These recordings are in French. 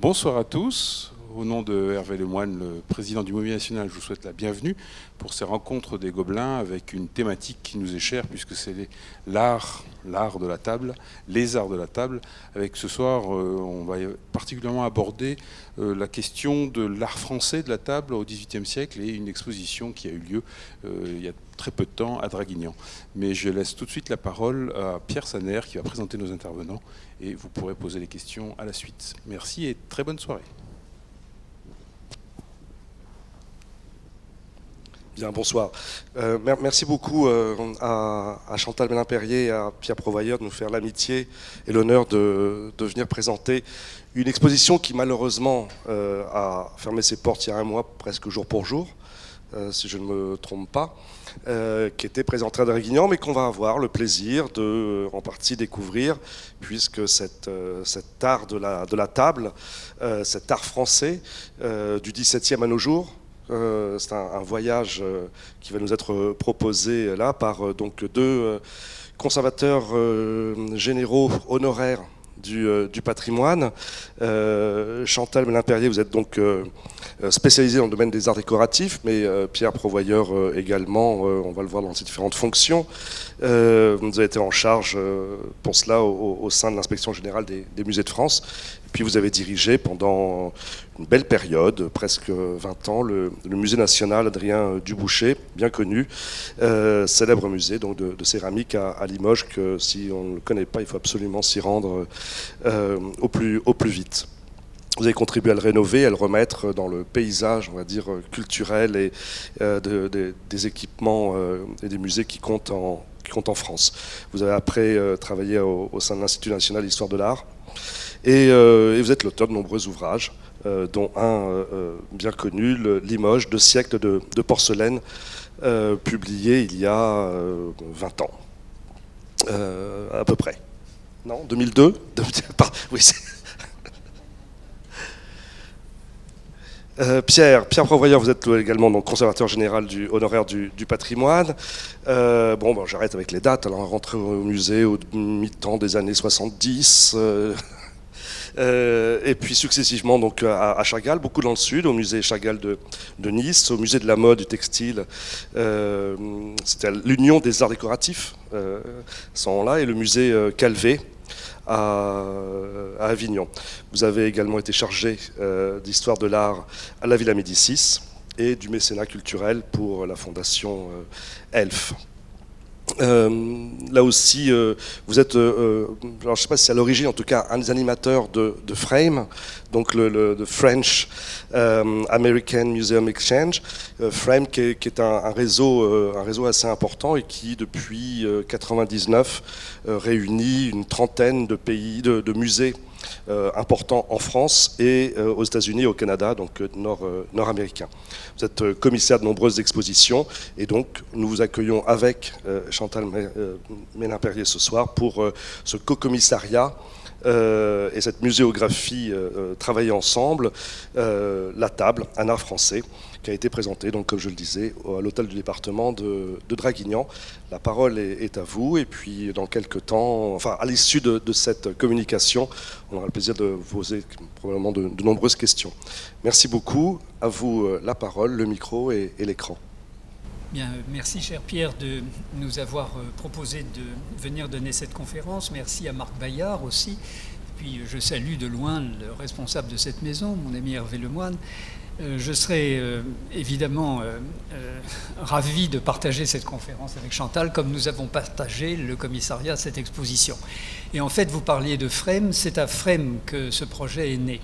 Bonsoir à tous. Au nom de Hervé Lemoine, le président du Mouvement national, je vous souhaite la bienvenue pour ces rencontres des Gobelins avec une thématique qui nous est chère puisque c'est l'art de la table, les arts de la table. Avec ce soir, on va particulièrement aborder la question de l'art français de la table au XVIIIe siècle et une exposition qui a eu lieu il y a très peu de temps à Draguignan. Mais je laisse tout de suite la parole à Pierre Saner qui va présenter nos intervenants et vous pourrez poser les questions à la suite. Merci et très bonne soirée. Bien, bonsoir. Merci beaucoup à Chantal Belin-Perrier et à Pierre Provailleur de nous faire l'amitié et l'honneur de venir présenter une exposition qui malheureusement a fermé ses portes il y a un mois, presque jour pour jour, si je ne me trompe pas, qui était présentée à Draguignan, mais qu'on va avoir le plaisir de en partie découvrir, puisque cet art de la table, cet art français du XVIIe à nos jours, c'est un voyage qui va nous être proposé là par donc deux conservateurs généraux honoraires du patrimoine. Chantal Belin-Perrier, vous êtes donc spécialisé dans le domaine des arts décoratifs, mais Pierre Provailleur également, on va le voir dans ses différentes fonctions. Vous avez été en charge pour cela au sein de l'inspection générale des musées de France. Et puis vous avez dirigé pendant une belle période, presque 20 ans, le musée national Adrien Dubouché, bien connu, célèbre musée donc de céramique à Limoges, que si on ne le connaît pas, il faut absolument s'y rendre au plus vite. Vous avez contribué à le rénover, à le remettre dans le paysage, on va dire, culturel et des équipements et des musées qui comptent en France. Vous avez après travaillé au sein de l'Institut national d'histoire de l'art et vous êtes l'auteur de nombreux ouvrages, dont un bien connu, Limoges, 2 siècles de porcelaine, publié il y a 20 ans, à peu près. Non, 2002 oui, Pierre Provailleur, vous êtes également donc conservateur général honoraire du patrimoine. J'arrête avec les dates. Alors, rentré au musée au mi-temps des années 70. Et puis successivement donc à Chagall, beaucoup dans le sud, au musée Chagall de Nice, au musée de la mode, du textile, c'était l'Union des arts décoratifs, sont là, et le musée Calvé à Avignon. Vous avez également été chargé d'histoire de l'art à la Villa Médicis et du mécénat culturel pour la fondation ELF. Là aussi, vous êtes, alors je ne sais pas si c'est à l'origine, en tout cas, un des animateurs de Frame, donc le French American Museum Exchange. Frame qui est un réseau assez important et qui, depuis 1999, réunit une trentaine de pays, de musées importants en France et aux États-Unis et au Canada, donc nord-américain. Vous êtes commissaire de nombreuses expositions et donc nous vous accueillons avec Chantal Belin-Perrier ce soir pour ce co-commissariat et cette muséographie travaillée ensemble, La Table, un art français, qui a été présenté, donc, comme je le disais, à l'hôtel du département de Draguignan. La parole est à vous, et puis dans quelques temps, enfin à l'issue de cette communication, on aura le plaisir de vous poser probablement de nombreuses questions. Merci beaucoup, à vous la parole, le micro et l'écran. Bien, merci cher Pierre de nous avoir proposé de venir donner cette conférence. Merci à Marc Bayard aussi. Et puis je salue de loin le responsable de cette maison, mon ami Hervé Lemoine. Je serai évidemment ravi de partager cette conférence avec Chantal, comme nous avons partagé le commissariat à cette exposition. Et en fait, vous parliez de Frame, c'est à Frame que ce projet est né.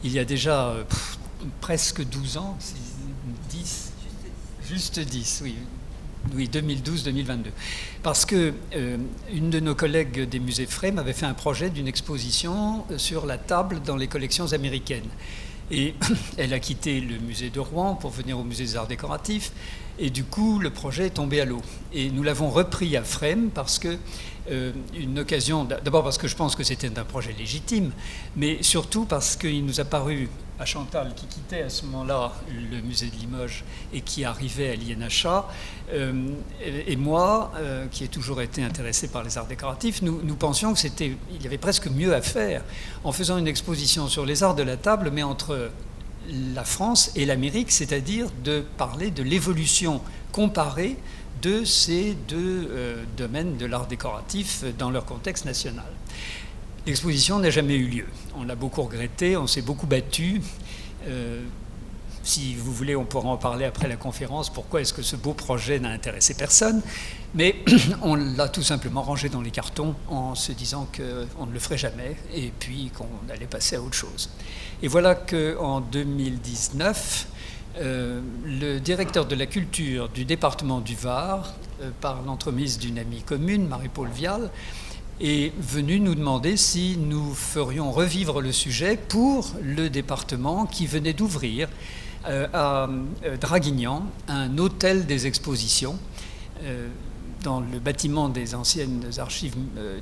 Il y a déjà presque 12 ans, 10, juste 10, oui, 2012-2022. Parce que une de nos collègues des musées Frame avait fait un projet d'une exposition sur la table dans les collections américaines. Et elle a quitté le musée de Rouen pour venir au musée des arts décoratifs. Et du coup, le projet est tombé à l'eau. Et nous l'avons repris à Fresmes parce que une occasion, d'abord parce que je pense que c'était un projet légitime, mais surtout parce qu'il nous a paru à Chantal, qui quittait à ce moment-là le musée de Limoges et qui arrivait à l'INHA, et moi, qui ai toujours été intéressé par les arts décoratifs, nous pensions qu'il y avait presque mieux à faire en faisant une exposition sur les arts de la table, mais entre la France et l'Amérique, c'est-à-dire de parler de l'évolution comparée de ces deux domaines de l'art décoratif dans leur contexte national. L'exposition n'a jamais eu lieu. On l'a beaucoup regretté, on s'est beaucoup battu. Si vous voulez, on pourra en parler après la conférence. Pourquoi est-ce que ce beau projet n'a intéressé personne? Mais on l'a tout simplement rangé dans les cartons en se disant qu'on ne le ferait jamais et puis qu'on allait passer à autre chose. Et voilà qu'en 2019, le directeur de la culture du département du Var, par l'entremise d'une amie commune, Marie-Paul Vial, est venu nous demander si nous ferions revivre le sujet pour le département qui venait d'ouvrir à Draguignan un hôtel des expositions dans le bâtiment des anciennes archives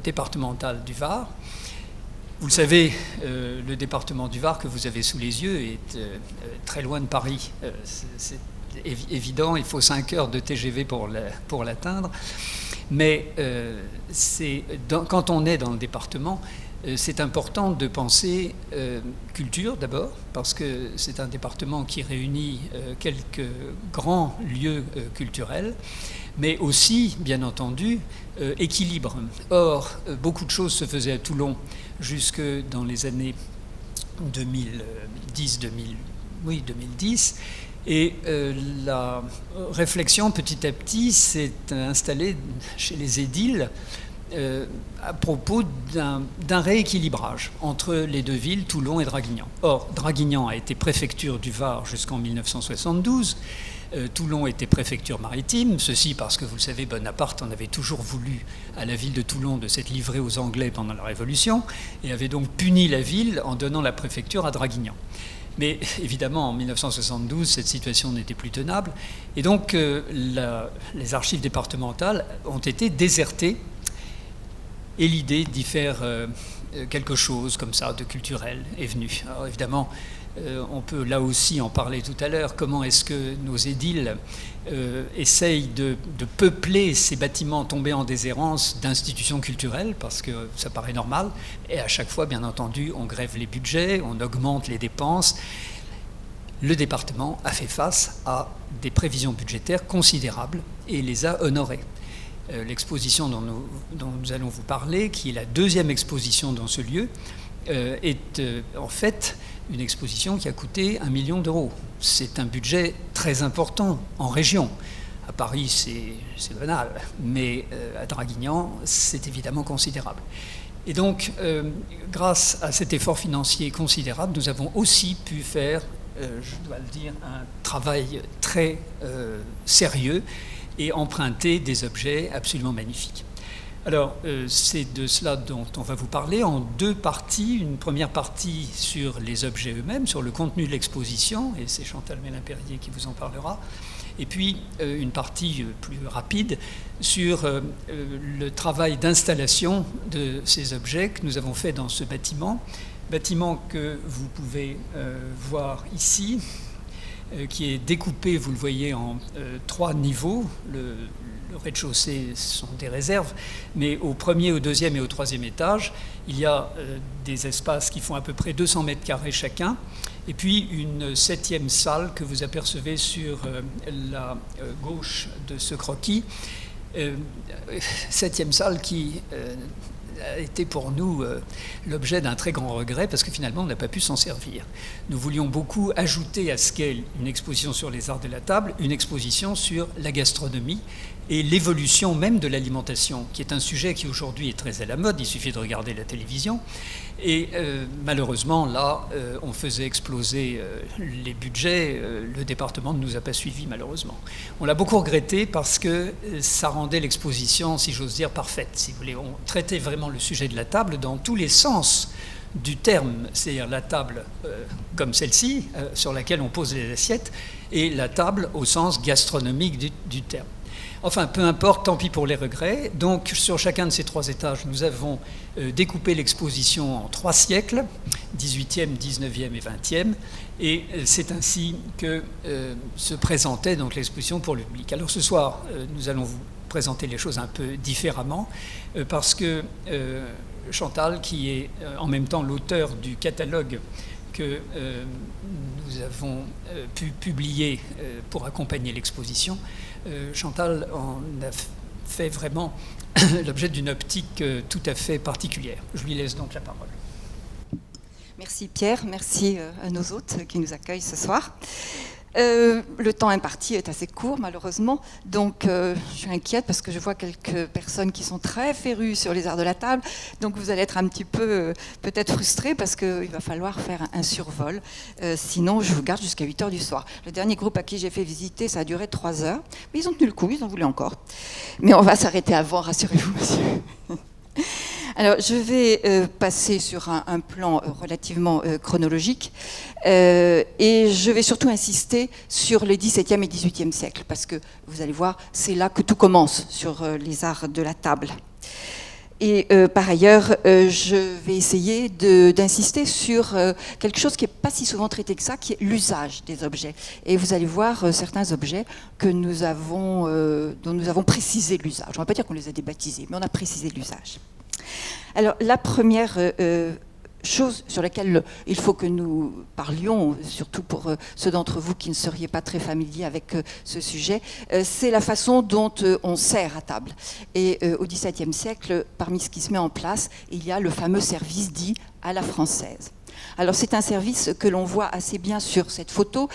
départementales du Var. Vous le savez, le département du Var que vous avez sous les yeux est très loin de Paris. C'est évident, il faut 5 heures de TGV pour l'atteindre. Mais quand on est dans le département, c'est important de penser culture d'abord, parce que c'est un département qui réunit quelques grands lieux culturels, mais aussi, bien entendu, équilibre. Or, beaucoup de choses se faisaient à Toulon jusque dans les années 2010, et la réflexion petit à petit s'est installée chez les édiles à propos d'un rééquilibrage entre les deux villes, Toulon et Draguignan. Or, Draguignan a été préfecture du Var jusqu'en 1972. Toulon était préfecture maritime, ceci parce que, vous le savez, Bonaparte en avait toujours voulu à la ville de Toulon de s'être livrée aux Anglais pendant la Révolution et avait donc puni la ville en donnant la préfecture à Draguignan. Mais évidemment, en 1972, cette situation n'était plus tenable et donc les archives départementales ont été désertées et l'idée d'y faire quelque chose comme ça de culturel est venue. Alors évidemment, on peut là aussi en parler tout à l'heure. Comment est-ce que nos édiles essayent de peupler ces bâtiments tombés en déshérence d'institutions culturelles, parce que ça paraît normal, et à chaque fois, bien entendu, on grève les budgets, on augmente les dépenses. Le département a fait face à des prévisions budgétaires considérables et les a honorées. L'exposition dont nous allons vous parler, qui est la deuxième exposition dans ce lieu, est en fait une exposition qui a coûté 1 million d'euros. C'est un budget très important en région. À Paris, c'est banal, mais à Draguignan, c'est évidemment considérable. Et donc, grâce à cet effort financier considérable, nous avons aussi pu faire, je dois le dire, un travail très sérieux et emprunter des objets absolument magnifiques. Alors, c'est de cela dont on va vous parler en 2 parties. Une première partie sur les objets eux-mêmes, sur le contenu de l'exposition, et c'est Chantal Mélin-Perrier qui vous en parlera. Et puis, une partie plus rapide sur le travail d'installation de ces objets que nous avons fait dans ce bâtiment que vous pouvez voir ici, qui est découpé, vous le voyez, en 3 niveaux. Le rez-de-chaussée sont des réserves, mais au 1er, au 2e et au 3e étage, il y a des espaces qui font à peu près 200 mètres carrés chacun, et puis une 7e salle que vous apercevez sur la gauche de ce croquis. 7e salle qui a été pour nous l'objet d'un très grand regret parce que finalement on n'a pas pu s'en servir. Nous voulions beaucoup ajouter à ce qu'est une exposition sur les arts de la table, une exposition sur la gastronomie et l'évolution même de l'alimentation, qui est un sujet qui aujourd'hui est très à la mode, il suffit de regarder la télévision. Et malheureusement, là, on faisait exploser les budgets, le département ne nous a pas suivis malheureusement. On l'a beaucoup regretté parce que ça rendait l'exposition, si j'ose dire, parfaite. Si vous voulez, on traitait vraiment le sujet de la table dans tous les sens du terme, c'est-à-dire la table comme celle-ci, sur laquelle on pose les assiettes, et la table au sens gastronomique du terme. Enfin, peu importe, tant pis pour les regrets. Donc, sur chacun de ces 3 étages, nous avons découpé l'exposition en 3 siècles, 18e, 19e et 20e, et c'est ainsi que se présentait donc l'exposition pour le public. Alors ce soir, nous allons vous présenter les choses un peu différemment, parce que Chantal, qui est en même temps l'auteur du catalogue que nous avons pu publier pour accompagner l'exposition, Chantal en a fait vraiment l'objet d'une optique tout à fait particulière. Je lui laisse donc la parole. Merci Pierre, merci à nos hôtes qui nous accueillent ce soir. Le temps imparti est assez court malheureusement, donc je suis inquiète parce que je vois quelques personnes qui sont très férues sur les arts de la table, donc vous allez être un petit peu peut-être frustrés parce qu'il va falloir faire un survol, sinon je vous garde jusqu'à 8h du soir. Le dernier groupe à qui j'ai fait visiter, ça a duré 3 heures, mais ils ont tenu le coup, ils en voulaient encore. Mais on va s'arrêter avant, rassurez-vous monsieur. Alors, je vais passer sur un plan relativement chronologique et je vais surtout insister sur les XVIIe et XVIIIe siècles parce que, vous allez voir, c'est là que tout commence sur les arts de la table. Et par ailleurs, je vais essayer d'insister sur quelque chose qui n'est pas si souvent traité que ça, qui est l'usage des objets. Et vous allez voir certains objets que dont nous avons précisé l'usage. On ne va pas dire qu'on les a débaptisés, mais on a précisé l'usage. Alors, la première chose sur laquelle il faut que nous parlions, surtout pour ceux d'entre vous qui ne seriez pas très familiers avec ce sujet, c'est la façon dont on sert à table. Et au XVIIe siècle, parmi ce qui se met en place, il y a le fameux service dit à la française. Alors c'est un service que l'on voit assez bien sur cette photo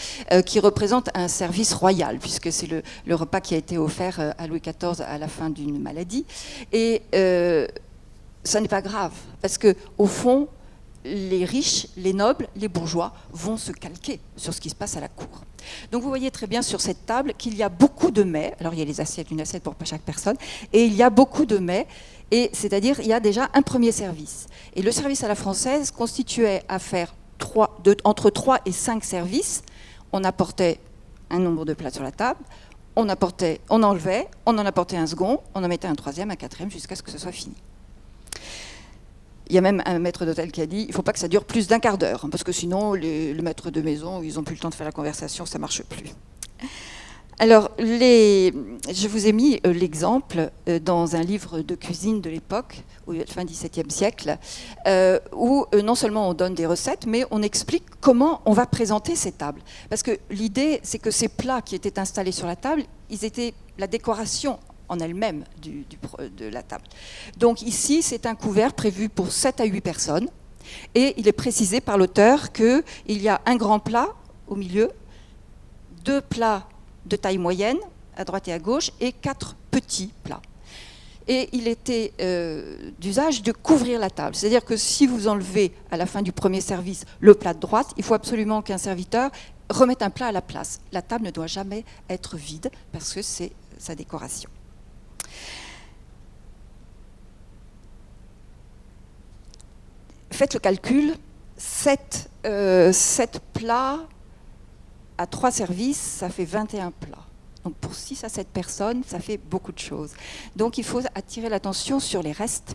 qui représente un service royal puisque c'est le repas qui a été offert à Louis XIV à la fin d'une maladie. Et ça n'est pas grave parce que au fond, les riches, les nobles, les bourgeois vont se calquer sur ce qui se passe à la cour. Donc vous voyez très bien sur cette table qu'il y a beaucoup de mets. Alors il y a les assiettes, une assiette pour chaque personne, et il y a beaucoup de mets. Et c'est-à-dire il y a déjà un premier service. Et le service à la française constituait à faire entre 3 et 5 services. On apportait un nombre de plats sur la table, on enlevait, on en apportait un second, on en mettait un troisième, un quatrième, jusqu'à ce que ce soit fini. Il y a même un maître d'hôtel qui a dit « il ne faut pas que ça dure plus d'1 quart d'heure, parce que sinon, le maître de maison, ils n'ont plus le temps de faire la conversation, ça ne marche plus. » Alors, je vous ai mis l'exemple dans un livre de cuisine de l'époque, fin XVIIe siècle, où non seulement on donne des recettes, mais on explique comment on va présenter ces tables. Parce que l'idée, c'est que ces plats qui étaient installés sur la table, ils étaient la décoration en elle-même de la table. Donc ici, c'est un couvert prévu pour 7 à 8 personnes, et il est précisé par l'auteur qu'il y a un grand plat au milieu, 2 plats de taille moyenne, à droite et à gauche, et 4 petits plats. Et il était d'usage de couvrir la table. C'est-à-dire que si vous enlevez à la fin du premier service le plat de droite, il faut absolument qu'un serviteur remette un plat à la place. La table ne doit jamais être vide, parce que c'est sa décoration. Faites le calcul, 7 plats à 3 services, ça fait 21 plats. Donc pour 6 à 7 personnes, ça fait beaucoup de choses. Donc il faut attirer l'attention sur les restes.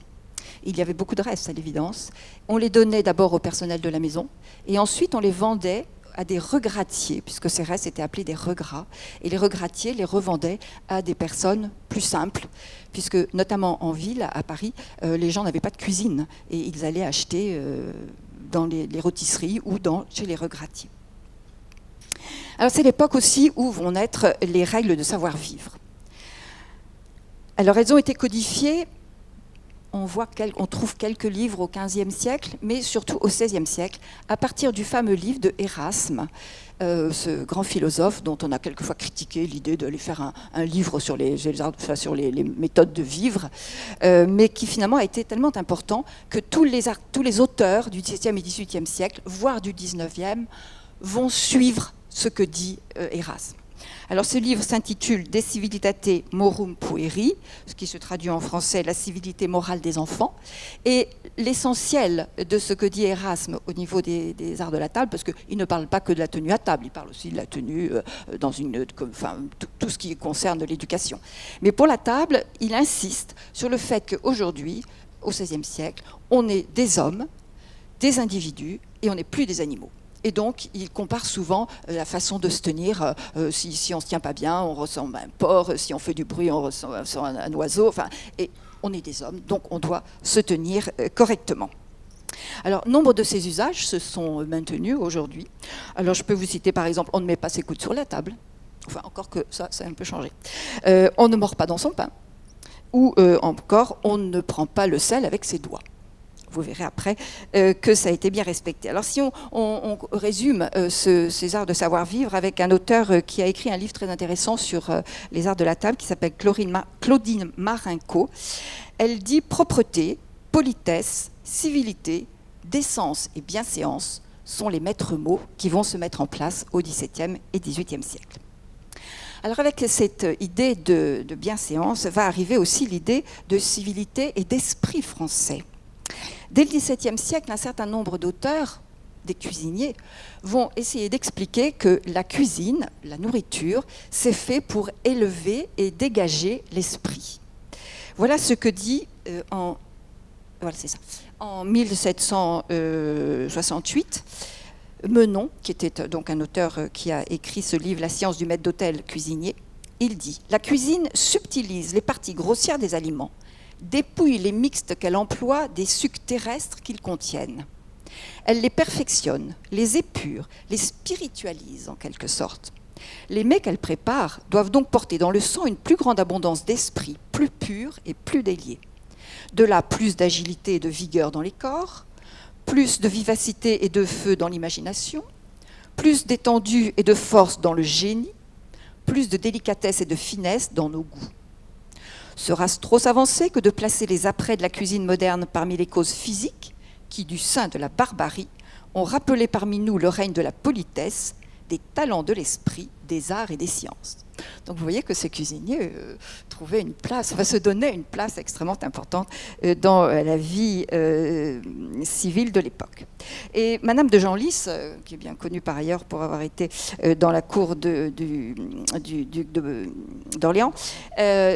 Il y avait beaucoup de restes à l'évidence. On les donnait d'abord au personnel de la maison et ensuite on les vendait à des regrattiers, puisque ces restes étaient appelés des regrats. Et les regrattiers les revendaient à des personnes plus simples, puisque notamment en ville, à Paris, les gens n'avaient pas de cuisine et ils allaient acheter dans les rôtisseries ou chez les regrattiers. Alors c'est l'époque aussi où vont naître les règles de savoir-vivre. Alors elles ont été codifiées, on trouve quelques livres au XVe siècle, mais surtout au XVIe siècle, à partir du fameux livre de Erasme, ce grand philosophe dont on a quelquefois critiqué l'idée d'aller faire un livre sur les méthodes de vivre, mais qui finalement a été tellement important que tous les auteurs du XVIIe et XVIIIe siècle, voire du XIXe, vont suivre ce que dit Erasme. Alors ce livre s'intitule De Civilitate Morum Pueri, ce qui se traduit en français La civilité morale des enfants. Et l'essentiel de ce que dit Erasme au niveau des arts de la table, parce qu'il ne parle pas que de la tenue à table, il parle aussi de la tenue dans tout ce qui concerne l'éducation. Mais pour la table, il insiste sur le fait qu'aujourd'hui, au XVIe siècle, on est des hommes, des individus, et on n'est plus des animaux. Et donc, il compare souvent la façon de se tenir. Si on ne se tient pas bien, on ressemble à un porc. Si on fait du bruit, on ressemble à un oiseau. Enfin, et on est des hommes, donc on doit se tenir correctement. Alors, nombre de ces usages se sont maintenus aujourd'hui. Alors, je peux vous citer, par exemple, on ne met pas ses coudes sur la table. Enfin, encore que ça a un peu changé. On ne mord pas dans son pain. Ou encore, on ne prend pas le sel avec ses doigts. Vous verrez après que ça a été bien respecté. Alors si on résume ces arts de savoir-vivre avec un auteur qui a écrit un livre très intéressant sur les arts de la table qui s'appelle Claudine Marinco, elle dit propreté, politesse, civilité, décence et bienséance sont les maîtres mots qui vont se mettre en place au XVIIe et XVIIIe siècle. Alors avec cette idée de bienséance va arriver aussi l'idée de civilité et d'esprit français. Dès le XVIIe siècle, un certain nombre d'auteurs, des cuisiniers, vont essayer d'expliquer que la cuisine, la nourriture, c'est fait pour élever et dégager l'esprit. Voilà ce que dit en 1768 Menon, qui était donc un auteur qui a écrit ce livre « La science du maître d'hôtel cuisinier ». Il dit « La cuisine subtilise les parties grossières des aliments, dépouille les mixtes qu'elle emploie des sucs terrestres qu'ils contiennent. Elle les perfectionne, les épure, les spiritualise en quelque sorte. Les mets qu'elle prépare doivent donc porter dans le sang une plus grande abondance d'esprit, plus pur et plus délié. De là, plus d'agilité et de vigueur dans les corps, plus de vivacité et de feu dans l'imagination, plus d'étendue et de force dans le génie, plus de délicatesse et de finesse dans nos goûts. Sera-ce trop s'avancer que de placer les apprêts de la cuisine moderne parmi les causes physiques qui, du sein de la barbarie, ont rappelé parmi nous le règne de la politesse, des talents de l'esprit, des arts et des sciences. Donc vous voyez que ces cuisiniers trouvaient une place, se donnaient une place extrêmement importante dans la vie civile de l'époque. Et Madame de Genlis, qui est bien connue par ailleurs pour avoir été dans la cour du duc d'Orléans,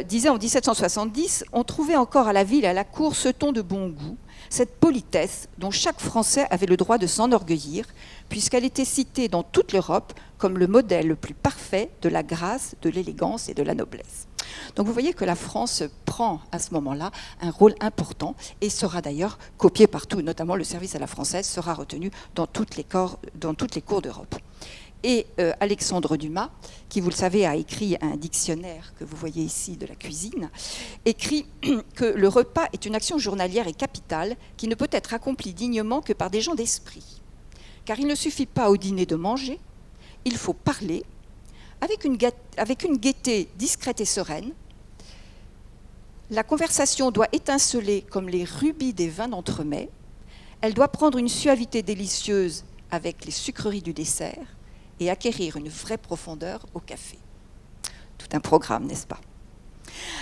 disait en 1770 « On trouvait encore à la ville et à la cour ce ton de bon goût, cette politesse dont chaque Français avait le droit de s'enorgueillir, puisqu'elle était citée dans toute l'Europe comme le modèle le plus parfait de la grâce, de l'élégance et de la noblesse. » Donc vous voyez que la France prend à ce moment-là un rôle important et sera d'ailleurs copié partout, notamment le service à la française sera retenu dans toutes les cours d'Europe. Et Alexandre Dumas, qui vous le savez a écrit un dictionnaire que vous voyez ici de la cuisine, écrit que le repas est une action journalière et capitale qui ne peut être accomplie dignement que par des gens d'esprit. Car il ne suffit pas au dîner de manger, il faut parler avec une gaieté discrète et sereine. La conversation doit étinceler comme les rubis des vins d'entremets. Elle doit prendre une suavité délicieuse avec les sucreries du dessert et acquérir une vraie profondeur au café. Tout un programme, n'est-ce pas?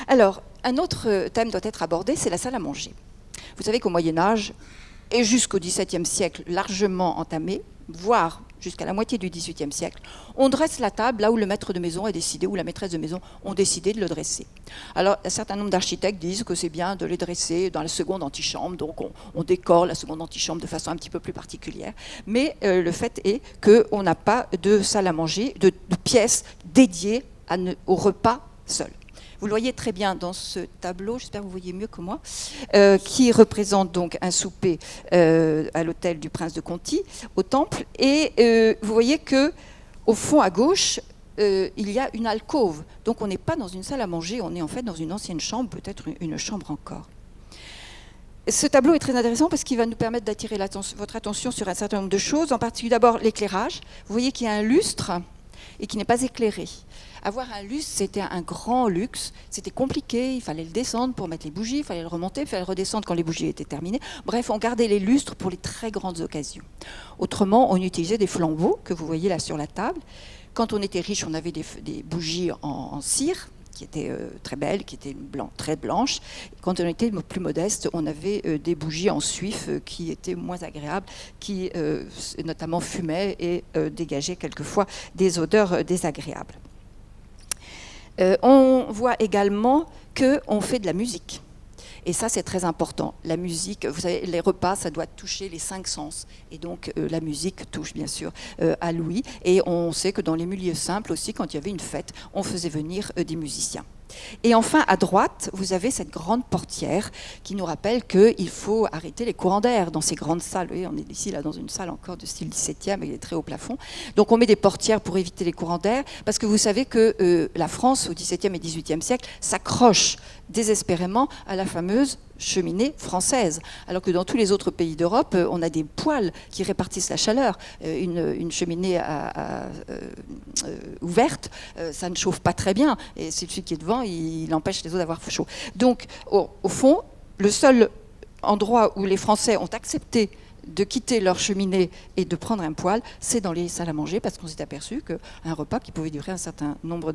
Alors, un autre thème doit être abordé, c'est la salle à manger. Vous savez qu'au Moyen-Âge, et jusqu'au XVIIe siècle largement entamé, voire jusqu'à la moitié du XVIIIe siècle, on dresse la table là où le maître de maison a décidé, ou la maîtresse de maison ont décidé de le dresser. Alors, un certain nombre d'architectes disent que c'est bien de les dresser dans la seconde antichambre, donc on décore la seconde antichambre de façon un petit peu plus particulière, mais le fait est qu'on n'a pas de salle à manger, de pièces dédiées au repas seul. Vous le voyez très bien dans ce tableau, j'espère que vous voyez mieux que moi, qui représente donc un souper à l'hôtel du prince de Conti, au Temple. Et vous voyez qu'au fond à gauche, il y a une alcôve. Donc on n'est pas dans une salle à manger, on est en fait dans une ancienne chambre, peut-être une chambre encore. Ce tableau est très intéressant parce qu'il va nous permettre d'attirer votre attention sur un certain nombre de choses, en particulier d'abord l'éclairage. Vous voyez qu'il y a un lustre et qui n'est pas éclairé. Avoir un lustre, c'était un grand luxe, c'était compliqué, il fallait le descendre pour mettre les bougies, il fallait le remonter, il fallait le redescendre quand les bougies étaient terminées. Bref, on gardait les lustres pour les très grandes occasions. Autrement, on utilisait des flambeaux, que vous voyez là sur la table, Quand on était riche, on avait des bougies en cire, qui étaient très belles, qui étaient très blanches. Quand on était plus modeste, on avait des bougies en suif qui étaient moins agréables, qui notamment fumaient et dégageaient quelquefois des odeurs désagréables. On voit également qu'on fait de la musique. Et ça, c'est très important. La musique, vous savez, les repas, ça doit toucher les 5 sens. Et donc, la musique touche, bien sûr, à l'ouïe. Et on sait que dans les milieux simples aussi, quand il y avait une fête, on faisait venir des musiciens. Et enfin, à droite, vous avez cette grande portière qui nous rappelle qu'il faut arrêter les courants d'air dans ces grandes salles. Vous voyez, on est ici là, dans une salle encore de style 17e avec des très hauts plafonds. Donc on met des portières pour éviter les courants d'air, parce que vous savez que la France, au XVIIe et XVIIIe siècle, s'accroche désespérément à la fameuse cheminée française, alors que dans tous les autres pays d'Europe, on a des poêles qui répartissent la chaleur. Une cheminée ouverte, ça ne chauffe pas très bien, et celui qui est devant, il empêche les autres d'avoir chaud. Donc, au fond, le seul endroit où les Français ont accepté de quitter leur cheminée et de prendre un poêle, c'est dans les salles à manger, parce qu'on s'est aperçu qu'un repas qui pouvait durer un certain nombre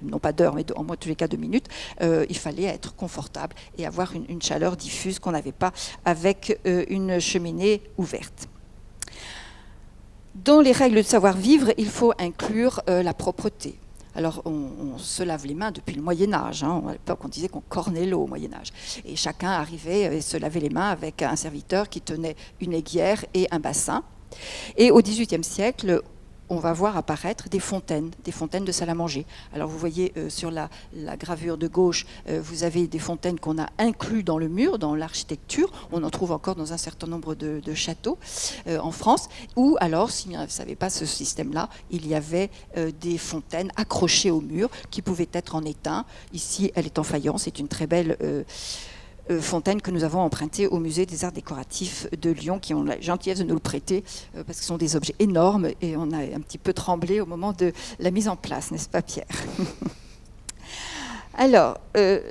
non pas d'heures, mais en tous les cas de minutes, il fallait être confortable et avoir une chaleur diffuse qu'on n'avait pas avec une cheminée ouverte. Dans les règles de savoir-vivre, il faut inclure la propreté. Alors, on se lave les mains depuis le Moyen-Âge. À l'époque, on disait qu'on cornait l'eau au Moyen-Âge. Et chacun arrivait et se lavait les mains avec un serviteur qui tenait une aiguière et un bassin. Et au XVIIIe siècle, on va voir apparaître des fontaines de salle à manger. Alors vous voyez sur la gravure de gauche, vous avez des fontaines qu'on a inclus dans le mur, dans l'architecture. On en trouve encore dans un certain nombre de châteaux en France. Ou alors, si vous ne savez pas ce système-là, il y avait des fontaines accrochées au mur qui pouvaient être en étain. Ici, elle est en faïence. C'est une très belle fontaine que nous avons empruntée au musée des arts décoratifs de Lyon, qui ont la gentillesse de nous le prêter, parce que ce sont des objets énormes et on a un petit peu tremblé au moment de la mise en place, n'est-ce pas Pierre? Alors,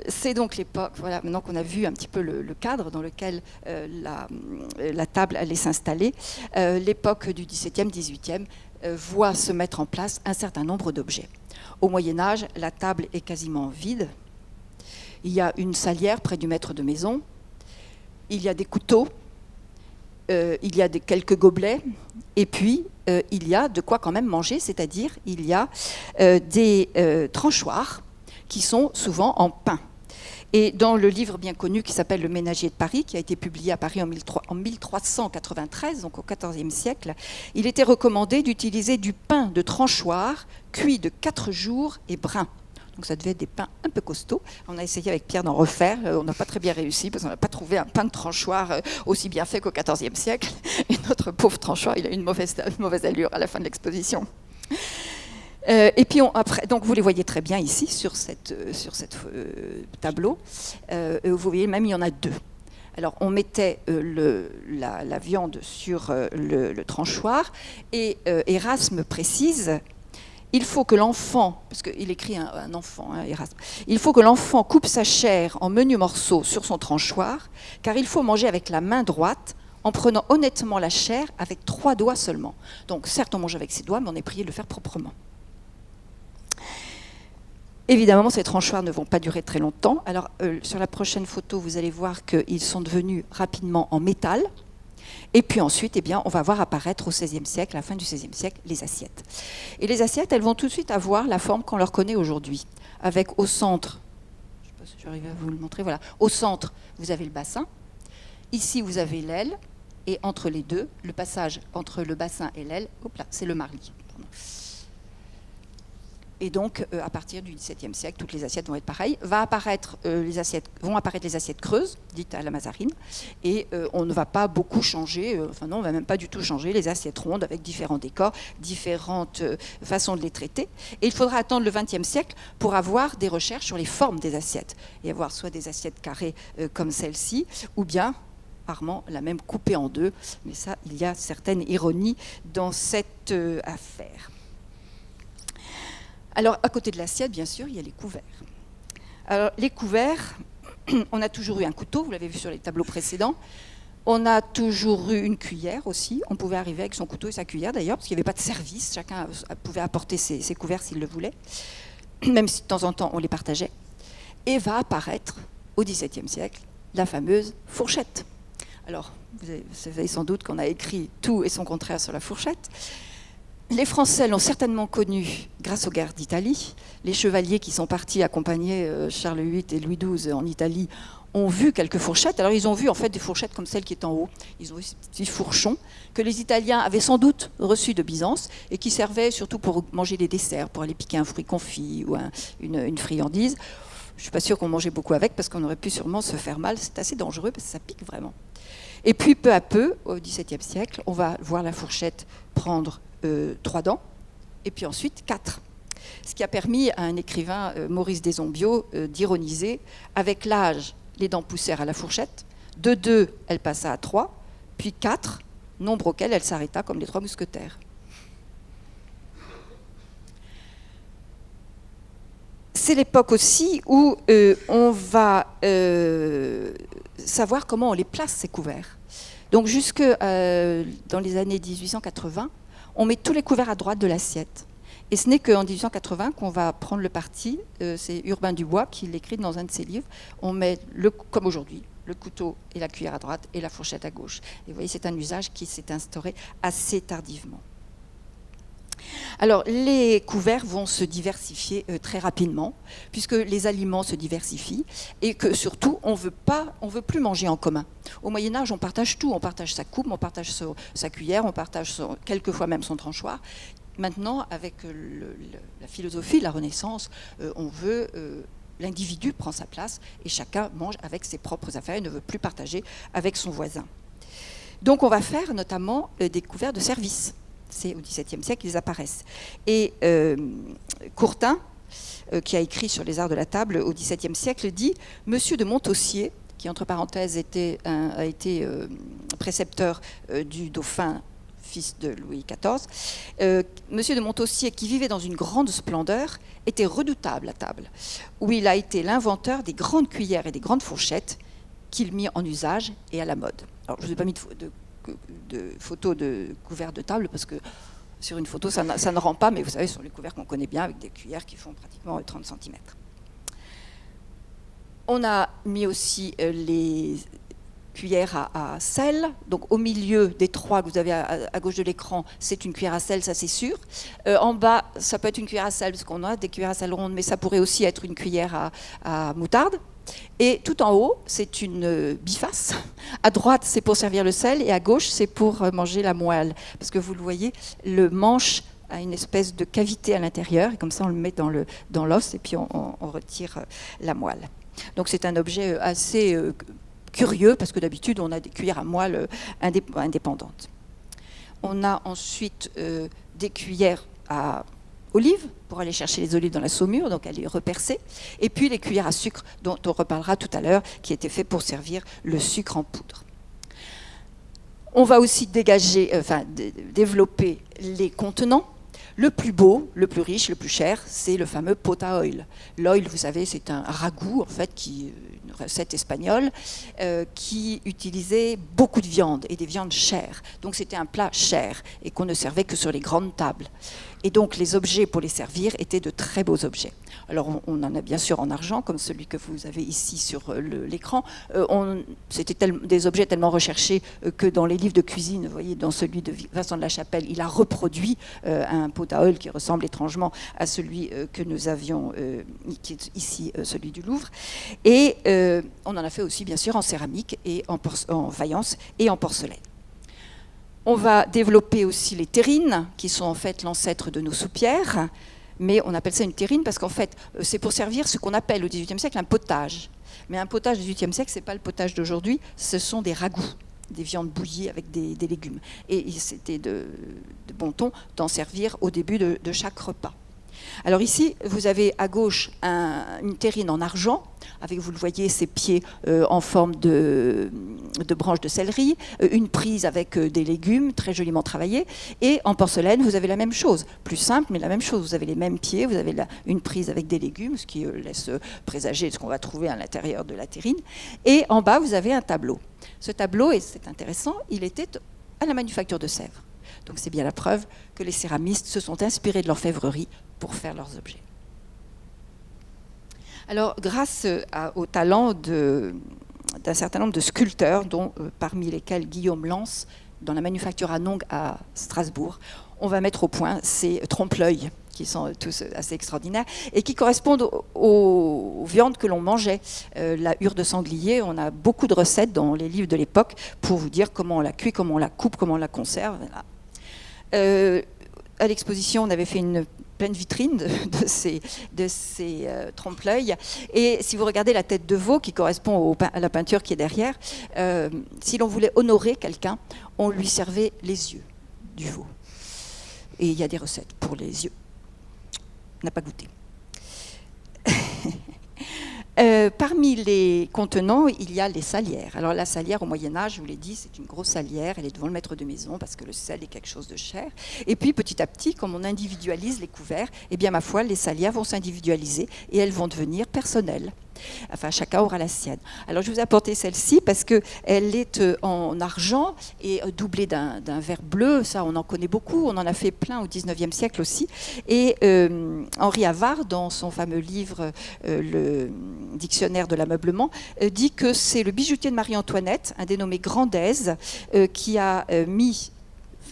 c'est donc l'époque, voilà, maintenant qu'on a vu un petit peu le cadre dans lequel la table allait s'installer, l'époque du XVIIe, XVIIIe voit se mettre en place un certain nombre d'objets. Au Moyen-Âge, la table est quasiment vide. Il y a une salière près du maître de maison, il y a des couteaux, il y a quelques gobelets, et puis il y a de quoi quand même manger, c'est-à-dire il y a des tranchoirs qui sont souvent en pin. Et dans le livre bien connu qui s'appelle Le Ménagier de Paris, qui a été publié à Paris en 1393, donc au XIVe siècle, il était recommandé d'utiliser du pain de tranchoir cuit de 4 jours et brun. Donc ça devait être des pains un peu costauds. On a essayé avec Pierre d'en refaire. On n'a pas très bien réussi parce qu'on n'a pas trouvé un pain de tranchoir aussi bien fait qu'au XIVe siècle. Et notre pauvre tranchoir, il a une mauvaise allure à la fin de l'exposition. Et puis après, donc vous les voyez très bien ici sur cette tableau. Vous voyez même il y en a 2. Alors on mettait la viande sur le tranchoir et Erasme précise. Il faut que l'enfant, parce qu'il écrit un enfant, Erasme, il faut que l'enfant coupe sa chair en menus morceaux sur son tranchoir, car il faut manger avec la main droite en prenant honnêtement la chair avec 3 doigts seulement. Donc certes, on mange avec ses doigts, mais on est prié de le faire proprement. Évidemment, ces tranchoirs ne vont pas durer très longtemps. Alors, sur la prochaine photo, vous allez voir qu'ils sont devenus rapidement en métal. Et puis ensuite, eh bien, on va voir apparaître au XVIe siècle, à la fin du XVIe siècle, les assiettes. Et les assiettes, elles vont tout de suite avoir la forme qu'on leur connaît aujourd'hui, avec au centre, je ne sais pas si j'arrive à vous le montrer, voilà, au centre, vous avez le bassin, ici, vous avez l'aile, et entre les deux, le passage entre le bassin et l'aile, hop là, c'est le marli. Pardon. Et donc, à partir du XVIIe siècle, toutes les assiettes vont être pareilles. Vont apparaître les assiettes creuses, dites à la Mazarine, et on ne va pas beaucoup changer, enfin non, on ne va même pas du tout changer les assiettes rondes avec différents décors, différentes façons de les traiter. Et il faudra attendre le XXe siècle pour avoir des recherches sur les formes des assiettes, et avoir soit des assiettes carrées comme celle-ci, ou bien rarement la même coupée en 2. Mais ça, il y a certaines ironies dans cette affaire. Alors, à côté de l'assiette, bien sûr, il y a les couverts. Alors, les couverts, on a toujours eu un couteau, vous l'avez vu sur les tableaux précédents. On a toujours eu une cuillère aussi. On pouvait arriver avec son couteau et sa cuillère d'ailleurs, parce qu'il n'y avait pas de service. Chacun pouvait apporter ses couverts s'il le voulait, même si de temps en temps on les partageait. Et va apparaître au XVIIe siècle la fameuse fourchette. Alors, vous savez sans doute qu'on a écrit tout et son contraire sur la fourchette. Les Français l'ont certainement connu grâce aux guerres d'Italie. Les chevaliers qui sont partis accompagner Charles VIII et Louis XII en Italie ont vu quelques fourchettes. Alors ils ont vu en fait des fourchettes comme celle qui est en haut. Ils ont vu ces petits fourchons que les Italiens avaient sans doute reçus de Byzance et qui servaient surtout pour manger des desserts, pour aller piquer un fruit confit ou une friandise. Je ne suis pas sûre qu'on mangeait beaucoup avec parce qu'on aurait pu sûrement se faire mal. C'est assez dangereux parce que ça pique vraiment. Et puis peu à peu, au XVIIe siècle, on va voir la fourchette prendre 3 dents et puis ensuite 4. Ce qui a permis à un écrivain, Maurice Desombiaux, d'ironiser. Avec l'âge, les dents poussèrent à la fourchette. De 2, elle passa à 3, puis 4, nombre auquel elle s'arrêta comme les 3 mousquetaires. C'est l'époque aussi où on va savoir comment on les place, ces couverts. Donc jusque dans les années 1880, on met tous les couverts à droite de l'assiette. Et ce n'est qu'en 1880 qu'on va prendre le parti, c'est Urbain Dubois qui l'écrit dans un de ses livres, on met, comme aujourd'hui, le couteau et la cuillère à droite et la fourchette à gauche. Et vous voyez, c'est un usage qui s'est instauré assez tardivement. Alors, les couverts vont se diversifier très rapidement, puisque les aliments se diversifient, et que surtout, on veut plus manger en commun. Au Moyen-Âge, on partage tout, on partage sa coupe, on partage sa cuillère, on partage quelquefois même son tranchoir. Maintenant, avec la philosophie de la Renaissance, on veut... l'individu prend sa place et chacun mange avec ses propres affaires et ne veut plus partager avec son voisin. Donc on va faire notamment des couverts de service. C'est au XVIIe siècle qu'ils apparaissent. Et Courtin, qui a écrit sur les arts de la table au XVIIe siècle, dit « Monsieur de Montossier », qui entre parenthèses a été précepteur du dauphin, fils de Louis XIV, Monsieur de Montossier, qui vivait dans une grande splendeur, était redoutable à table, où il a été l'inventeur des grandes cuillères et des grandes fourchettes qu'il mit en usage et à la mode. Alors, je ne vous ai pas mis de photos de couverts de table, parce que sur une photo, ça ne rend pas, mais vous savez, sur les couverts qu'on connaît bien, avec des cuillères qui font pratiquement 30 cm. On a mis aussi les cuillère à sel, donc au milieu des 3 que vous avez à gauche de l'écran, c'est une cuillère à sel, ça c'est sûr. En bas, ça peut être une cuillère à sel, parce qu'on a des cuillères à sel rondes, mais ça pourrait aussi être une cuillère à moutarde. Et tout en haut, c'est une biface. À droite, c'est pour servir le sel, et à gauche, c'est pour manger la moelle. Parce que vous le voyez, le manche a une espèce de cavité à l'intérieur, et comme ça on le met dans l'os, et puis on retire la moelle. Donc c'est un objet assez... curieux, parce que d'habitude, on a des cuillères à moelle indépendantes. On a ensuite des cuillères à olives, pour aller chercher les olives dans la saumure, donc aller repercer, et puis les cuillères à sucre, dont on reparlera tout à l'heure, qui étaient faites pour servir le sucre en poudre. On va aussi développer les contenants. Le plus beau, le plus riche, le plus cher, c'est le fameux pot à oil. L'oil, vous savez, c'est un ragoût, en fait, une recette espagnole, qui utilisait beaucoup de viande, et des viandes chères. Donc c'était un plat cher, et qu'on ne servait que sur les grandes tables. Et donc les objets pour les servir étaient de très beaux objets. Alors on en a bien sûr en argent, comme celui que vous avez ici sur l'écran. C'était des objets tellement recherchés que dans les livres de cuisine, vous voyez, dans celui de Vincent de la Chapelle, il a reproduit un pot à oil qui ressemble étrangement à celui que nous avions, qui est ici celui du Louvre. Et on en a fait aussi bien sûr en céramique, et en faïence et en porcelaine. On va développer aussi les terrines, qui sont en fait l'ancêtre de nos soupières, mais on appelle ça une terrine parce qu'en fait, c'est pour servir ce qu'on appelle au XVIIIe siècle un potage. Mais un potage du XVIIIe siècle, ce n'est pas le potage d'aujourd'hui, ce sont des ragoûts, des viandes bouillies avec des légumes. Et c'était de bon ton d'en servir au début de chaque repas. Alors ici, vous avez à gauche une terrine en argent, avec, vous le voyez, ses pieds en forme de branches de céleri, une prise avec des légumes très joliment travaillés, et en porcelaine, vous avez la même chose, plus simple, mais la même chose. Vous avez les mêmes pieds, vous avez une prise avec des légumes, ce qui laisse présager ce qu'on va trouver à l'intérieur de la terrine, et en bas, vous avez un tableau. Ce tableau, et c'est intéressant, il était à la manufacture de Sèvres. Donc c'est bien la preuve que les céramistes se sont inspirés de l'orfèvrerie pour faire leurs objets. Alors, grâce au talent d'un certain nombre de sculpteurs, dont parmi lesquels Guillaume Lance, dans la manufacture à Nong à Strasbourg, on va mettre au point ces trompe-l'œil, qui sont tous assez extraordinaires, et qui correspondent aux viandes que l'on mangeait. La hure de sanglier, on a beaucoup de recettes dans les livres de l'époque pour vous dire comment on la cuit, comment on la coupe, comment on la conserve. Voilà. À l'exposition, on avait fait une pleine vitrine de ces trompe-l'œil. Et si vous regardez la tête de veau qui correspond à la peinture qui est derrière, si l'on voulait honorer quelqu'un, on lui servait les yeux du veau. Et il y a des recettes pour les yeux. On n'a pas goûté. Parmi les contenants, il y a les salières. Alors la salière au Moyen-Âge, je vous l'ai dit, c'est une grosse salière, elle est devant le maître de maison parce que le sel est quelque chose de cher. Et puis petit à petit, comme on individualise les couverts, eh bien ma foi, les salières vont s'individualiser et elles vont devenir personnelles. Enfin, chacun aura la sienne. Alors, je vous ai apporté celle-ci parce qu'elle est en argent et doublée d'un vert bleu. Ça, on en connaît beaucoup. On en a fait plein au XIXe siècle aussi. Et Henri Havard, dans son fameux livre Le dictionnaire de l'ameublement, dit que c'est le bijoutier de Marie-Antoinette, un dénommé Grandaise, qui a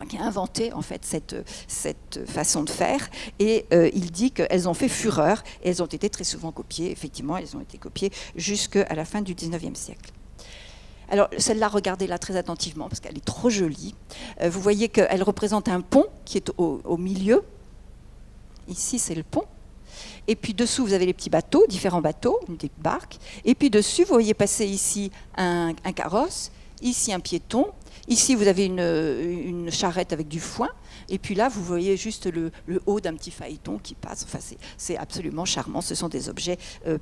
qui a inventé en fait cette façon de faire, et il dit qu'elles ont fait fureur et elles ont été très souvent copiées. Effectivement, elles ont été copiées jusqu'à la fin du XIXe siècle. Alors celle-là, regardez-la très attentivement parce qu'elle est trop jolie. Vous voyez qu'elle représente un pont qui est au milieu. Ici, c'est le pont. Et puis dessous, vous avez les petits bateaux, différents bateaux, des barques. Et puis dessus, vous voyez passer ici un carrosse, ici un piéton. Ici, vous avez une charrette avec du foin. Et puis là, vous voyez juste le haut d'un petit phaéton qui passe. Enfin, c'est absolument charmant. Ce sont des objets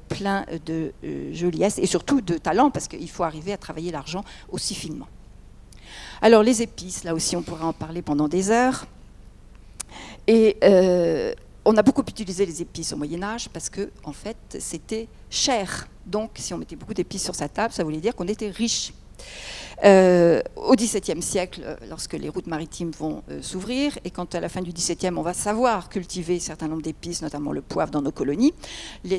pleins de joliesse et surtout de talent, parce qu'il faut arriver à travailler l'argent aussi finement. Alors, les épices, là aussi, on pourrait en parler pendant des heures. Et on a beaucoup utilisé les épices au Moyen-Âge parce que, en fait, c'était cher. Donc, si on mettait beaucoup d'épices sur sa table, ça voulait dire qu'on était riche. Au XVIIe siècle, lorsque les routes maritimes vont s'ouvrir, et quand à la fin du XVIIe, on va savoir cultiver un certain nombre d'épices, notamment le poivre dans nos colonies,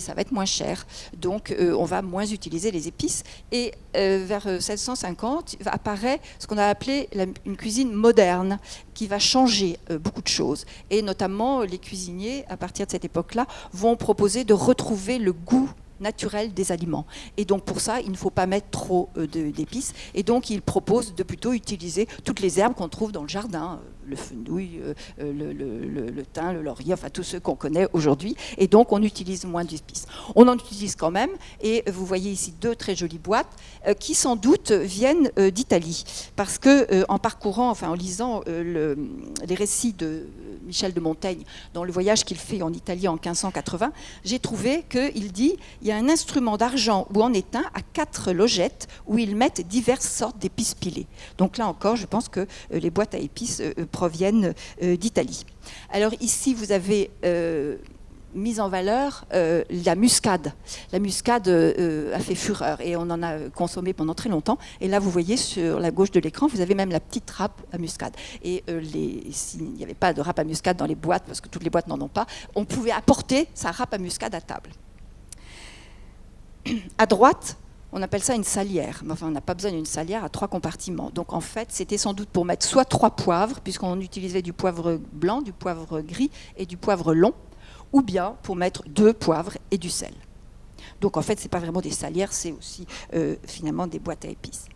ça va être moins cher. Donc, on va moins utiliser les épices. Et vers 1650, apparaît ce qu'on a appelé une cuisine moderne, qui va changer beaucoup de choses. Et notamment, les cuisiniers, à partir de cette époque-là, vont proposer de retrouver le goût naturel des aliments. Et donc pour ça, il ne faut pas mettre trop d'épices. Et donc il propose de plutôt utiliser toutes les herbes qu'on trouve dans le jardin, le fenouil, le thym, le laurier, enfin tous ceux qu'on connaît aujourd'hui. Et donc on utilise moins d'épices. On en utilise quand même. Et vous voyez ici deux très jolies boîtes qui sans doute viennent d'Italie. Parce que en parcourant, enfin en lisant les récits de Michel de Montaigne, dans le voyage qu'il fait en Italie en 1580, j'ai trouvé qu'il dit il y a un instrument d'argent ou en étain à 4 logettes où ils mettent diverses sortes d'épices pilées. Donc là encore, je pense que les boîtes à épices proviennent d'Italie. Alors ici, vous avez mis en valeur la muscade. La muscade a fait fureur et on en a consommé pendant très longtemps. Et là, vous voyez sur la gauche de l'écran, vous avez même la petite râpe à muscade. Et s'il n'y avait pas de râpe à muscade dans les boîtes, parce que toutes les boîtes n'en ont pas, on pouvait apporter sa râpe à muscade à table. À droite, on appelle ça une salière. Mais enfin, on n'a pas besoin d'une salière à 3 compartiments. Donc en fait, c'était sans doute pour mettre soit 3 poivres, puisqu'on utilisait du poivre blanc, du poivre gris et du poivre long, ou bien pour mettre 2 poivres et du sel. Donc en fait, ce n'est pas vraiment des salières, c'est aussi finalement des boîtes à épices.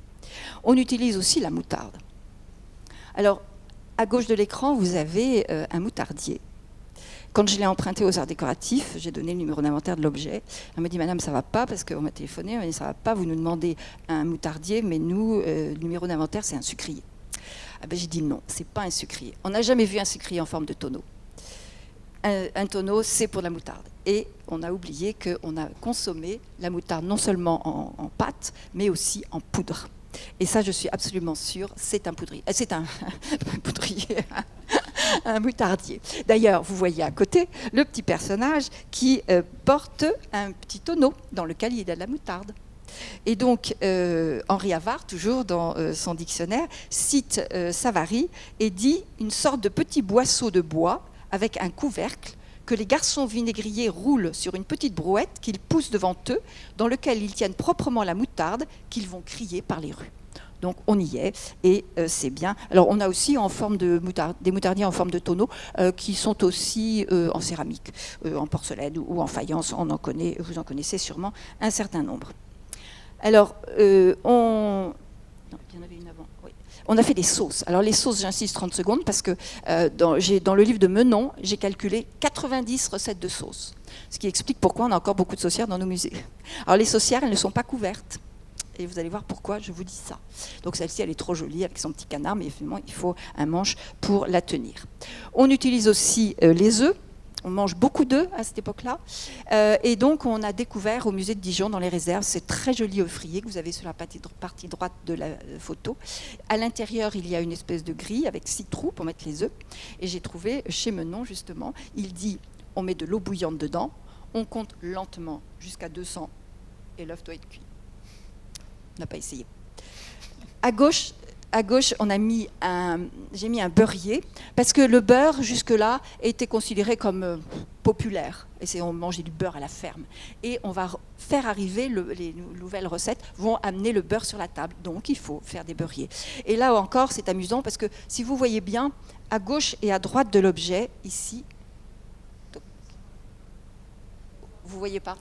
On utilise aussi la moutarde. Alors, à gauche de l'écran, vous avez un moutardier. Quand je l'ai emprunté aux arts décoratifs, j'ai donné le numéro d'inventaire de l'objet. Elle m'a dit, madame, ça ne va pas, parce qu'on m'a téléphoné, elle m'a dit, ça ne va pas, vous nous demandez un moutardier, mais nous, le numéro d'inventaire, c'est un sucrier. Ah ben, j'ai dit non, ce n'est pas un sucrier. On n'a jamais vu un sucrier en forme de tonneau. un tonneau, c'est pour la moutarde. Et on a oublié qu'on a consommé la moutarde non seulement en pâte, mais aussi en poudre. Et ça, je suis absolument sûre, c'est un poudrier. C'est un poudrier, un moutardier. D'ailleurs, vous voyez à côté le petit personnage qui porte un petit tonneau dans lequel il y a de la moutarde. Et donc, Henri Havard, toujours dans son dictionnaire, cite Savary et dit une sorte de petit boisseau de bois avec un couvercle que les garçons vinaigriers roulent sur une petite brouette qu'ils poussent devant eux, dans lequel ils tiennent proprement la moutarde qu'ils vont crier par les rues. Donc on y est, et c'est bien. Alors on a aussi en forme de des moutardiers en forme de tonneau qui sont aussi en céramique, en porcelaine ou en faïence. Vous en connaissez sûrement un certain nombre. Alors, non, il y en avait une avant. Oui. On a fait des sauces. Alors les sauces, j'insiste 30 secondes parce que dans le livre de Menon, j'ai calculé 90 recettes de sauces. Ce qui explique pourquoi on a encore beaucoup de saucières dans nos musées. Alors les saucières, elles ne sont pas couvertes. Et vous allez voir pourquoi je vous dis ça. Donc celle-ci, elle est trop jolie avec son petit canard, mais finalement, il faut un manche pour la tenir. On utilise aussi les œufs. On mange beaucoup d'œufs à cette époque-là. Et donc, on a découvert au musée de Dijon, dans les réserves, ces très jolis œufs frillés que vous avez sur la partie droite de la photo. À l'intérieur, il y a une espèce de grille avec 6 trous pour mettre les œufs. Et j'ai trouvé chez Menon, justement, il dit, on met de l'eau bouillante dedans, on compte lentement jusqu'à 200 et l'œuf doit être cuit. On n'a pas essayé. À gauche, j'ai mis un beurrier, parce que le beurre, jusque-là, était considéré comme populaire. Et on mangeait du beurre à la ferme. Et on va faire arriver, les nouvelles recettes vont amener le beurre sur la table. Donc, il faut faire des beurriers. Et là encore, c'est amusant, parce que si vous voyez bien, à gauche et à droite de l'objet, ici, vous ne voyez pas ?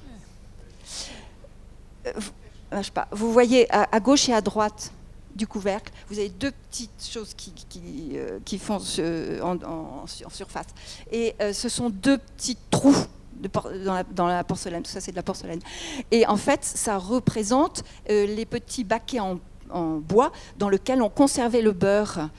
Vous voyez à gauche et à droite du couvercle, vous avez 2 petites choses qui font en surface. Et ce sont 2 petits trous dans la porcelaine. Tout ça, c'est de la porcelaine. Et en fait, ça représente les petits baquets en bois dans lequel on conservait le beurre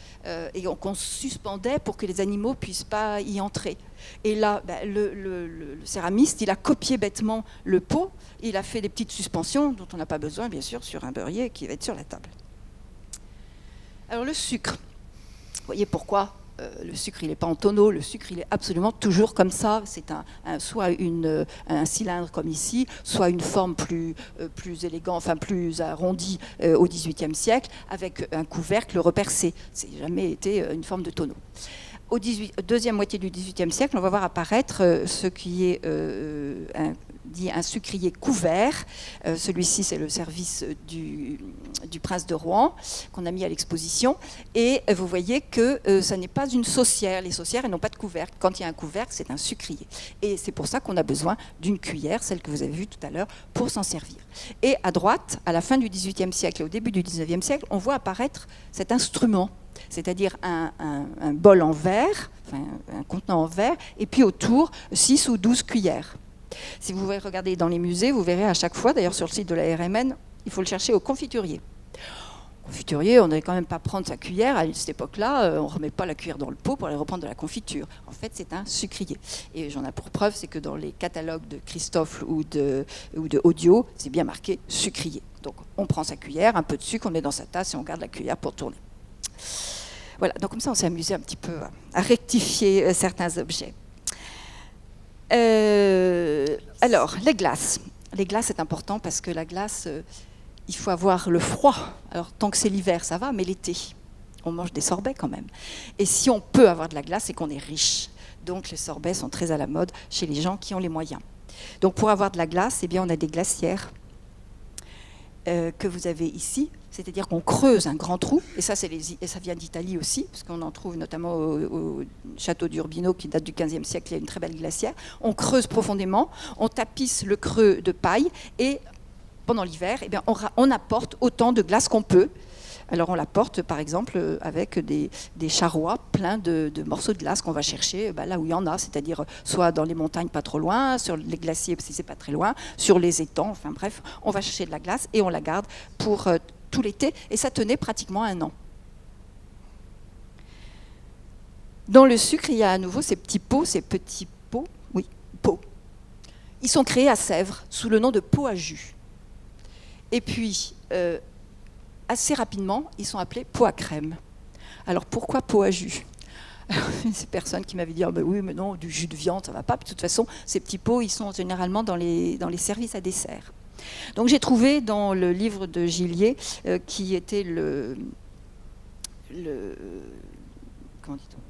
et qu'on suspendait pour que les animaux ne puissent pas y entrer. Et là, le céramiste, il a copié bêtement le pot, il a fait des petites suspensions dont on n'a pas besoin, bien sûr, sur un beurrier qui va être sur la table. Alors le sucre, vous voyez pourquoi le sucre il n'est pas en tonneau, le sucre il est absolument toujours comme ça, c'est soit un cylindre comme ici, soit une forme plus élégante, enfin plus arrondie au XVIIIe siècle, avec un couvercle repercé, c'est jamais été une forme de tonneau. Deuxième moitié du XVIIIe siècle, on va voir apparaître ce qui est dit un sucrier couvert. Celui-ci, c'est le service du prince de Rouen qu'on a mis à l'exposition. Et vous voyez que ça n'est pas une saucière. Les saucières, elles n'ont pas de couvercle. Quand il y a un couvercle, c'est un sucrier. Et c'est pour ça qu'on a besoin d'une cuillère, celle que vous avez vue tout à l'heure, pour s'en servir. Et à droite, à la fin du XVIIIe siècle et au début du XIXe siècle, on voit apparaître cet instrument, c'est-à-dire un bol en verre, enfin, un contenant en verre, et puis autour 6 ou 12 cuillères. Si vous regardez dans les musées, vous verrez à chaque fois, d'ailleurs sur le site de la RMN, il faut le chercher au confiturier. Confiturier, on n'allait quand même pas prendre sa cuillère. À cette époque-là, on ne remet pas la cuillère dans le pot pour aller reprendre de la confiture. En fait, c'est un sucrier. Et j'en ai pour preuve, c'est que dans les catalogues de Christophe ou de Audio, c'est bien marqué sucrier. Donc on prend sa cuillère, un peu de sucre, on met dans sa tasse et on garde la cuillère pour tourner. Voilà, donc comme ça on s'est amusé un petit peu à rectifier certains objets. Alors, les glaces. Les glaces, c'est important parce que la glace, il faut avoir le froid. Alors, tant que c'est l'hiver, ça va, mais l'été, on mange des sorbets quand même. Et si on peut avoir de la glace, c'est qu'on est riche. Donc, les sorbets sont très à la mode chez les gens qui ont les moyens. Donc, pour avoir de la glace, eh bien, on a des glacières que vous avez ici. C'est-à-dire qu'on creuse un grand trou, et ça vient d'Italie aussi, parce qu'on en trouve notamment au château d'Urbino, qui date du XVe siècle, il y a une très belle glacière. On creuse profondément, on tapisse le creux de paille, et pendant l'hiver, eh bien, on apporte autant de glace qu'on peut. Alors on l'apporte par exemple avec des charrois pleins de morceaux de glace qu'on va chercher là où il y en a, c'est-à-dire soit dans les montagnes pas trop loin, sur les glaciers si c'est pas très loin, sur les étangs, enfin bref, on va chercher de la glace et on la garde pour tout l'été, et ça tenait pratiquement 1 an. Dans le sucre, il y a à nouveau ces petits pots, ces petits pots, oui, pots. Ils sont créés à Sèvres sous le nom de pots à jus. Et puis, assez rapidement, ils sont appelés pots à crème. Alors pourquoi pots à jus? Ces personnes qui m'avaient dit oh ben oui, mais non, du jus de viande, ça ne va pas. Puis, de toute façon, ces petits pots, ils sont généralement dans les services à dessert. Donc j'ai trouvé dans le livre de Gillier, qui était comment dit-on,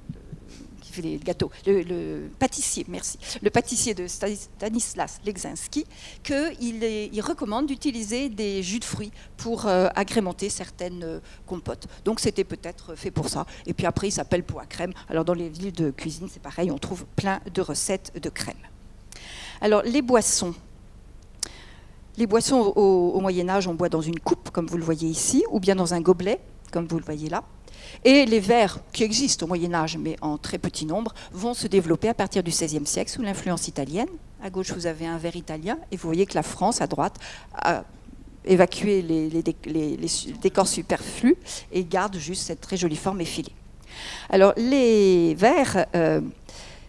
qui fait les gâteaux, le pâtissier, merci, le pâtissier de Stanislas Leczinski, qu'il recommande d'utiliser des jus de fruits pour agrémenter certaines compotes. Donc c'était peut-être fait pour ça. Et puis après, il s'appelle pot à crème. Alors dans les livres de cuisine, c'est pareil, on trouve plein de recettes de crème. Alors les boissons. Les boissons au Moyen-Âge, on boit dans une coupe, comme vous le voyez ici, ou bien dans un gobelet, comme vous le voyez là. Et les verres, qui existent au Moyen-Âge, mais en très petit nombre, vont se développer à partir du XVIe siècle sous l'influence italienne. À gauche, vous avez un verre italien, et vous voyez que la France, à droite, a évacué les décors superflus et garde juste cette très jolie forme effilée. Alors, les verres,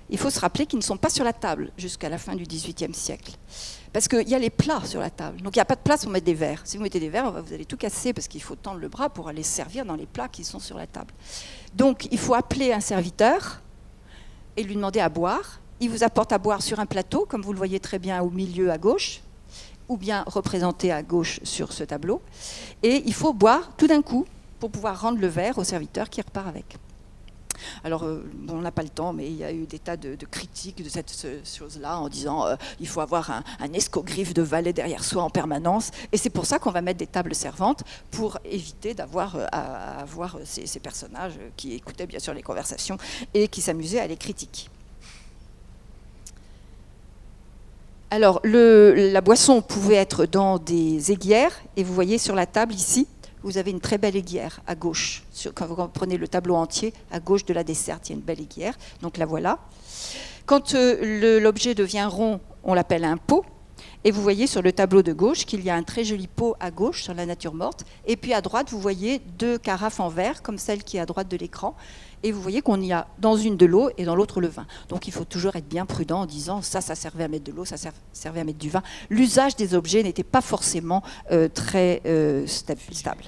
il faut se rappeler qu'ils ne sont pas sur la table jusqu'à la fin du XVIIIe siècle. Parce qu'il y a les plats sur la table. Donc il n'y a pas de place pour mettre des verres. Si vous mettez des verres, vous allez tout casser parce qu'il faut tendre le bras pour aller servir dans les plats qui sont sur la table. Donc il faut appeler un serviteur et lui demander à boire. Il vous apporte à boire sur un plateau, comme vous le voyez très bien au milieu à gauche, ou bien représenté à gauche sur ce tableau. Et il faut boire tout d'un coup pour pouvoir rendre le verre au serviteur qui repart avec. Alors, on n'a pas le temps, mais il y a eu des tas de critiques de cette chose-là en disant il faut avoir un escogriffe de valet derrière soi en permanence. Et c'est pour ça qu'on va mettre des tables servantes pour éviter d'avoir à avoir ces personnages qui écoutaient bien sûr les conversations et qui s'amusaient à les critiquer. Alors, la boisson pouvait être dans des aiguières, et vous voyez sur la table ici, vous avez une très belle aiguière à gauche. Quand vous prenez le tableau entier, à gauche de la desserte, il y a une belle aiguière. Donc la voilà. Quand l'objet devient rond, on l'appelle un pot. Et vous voyez sur le tableau de gauche qu'il y a un très joli pot à gauche sur la nature morte. Et puis à droite, vous voyez deux carafes en verre, comme celle qui est à droite de l'écran. Et vous voyez qu'on y a dans une de l'eau et dans l'autre le vin. Donc il faut toujours être bien prudent en disant ça servait à mettre de l'eau, ça servait à mettre du vin. L'usage des objets n'était pas forcément très stable.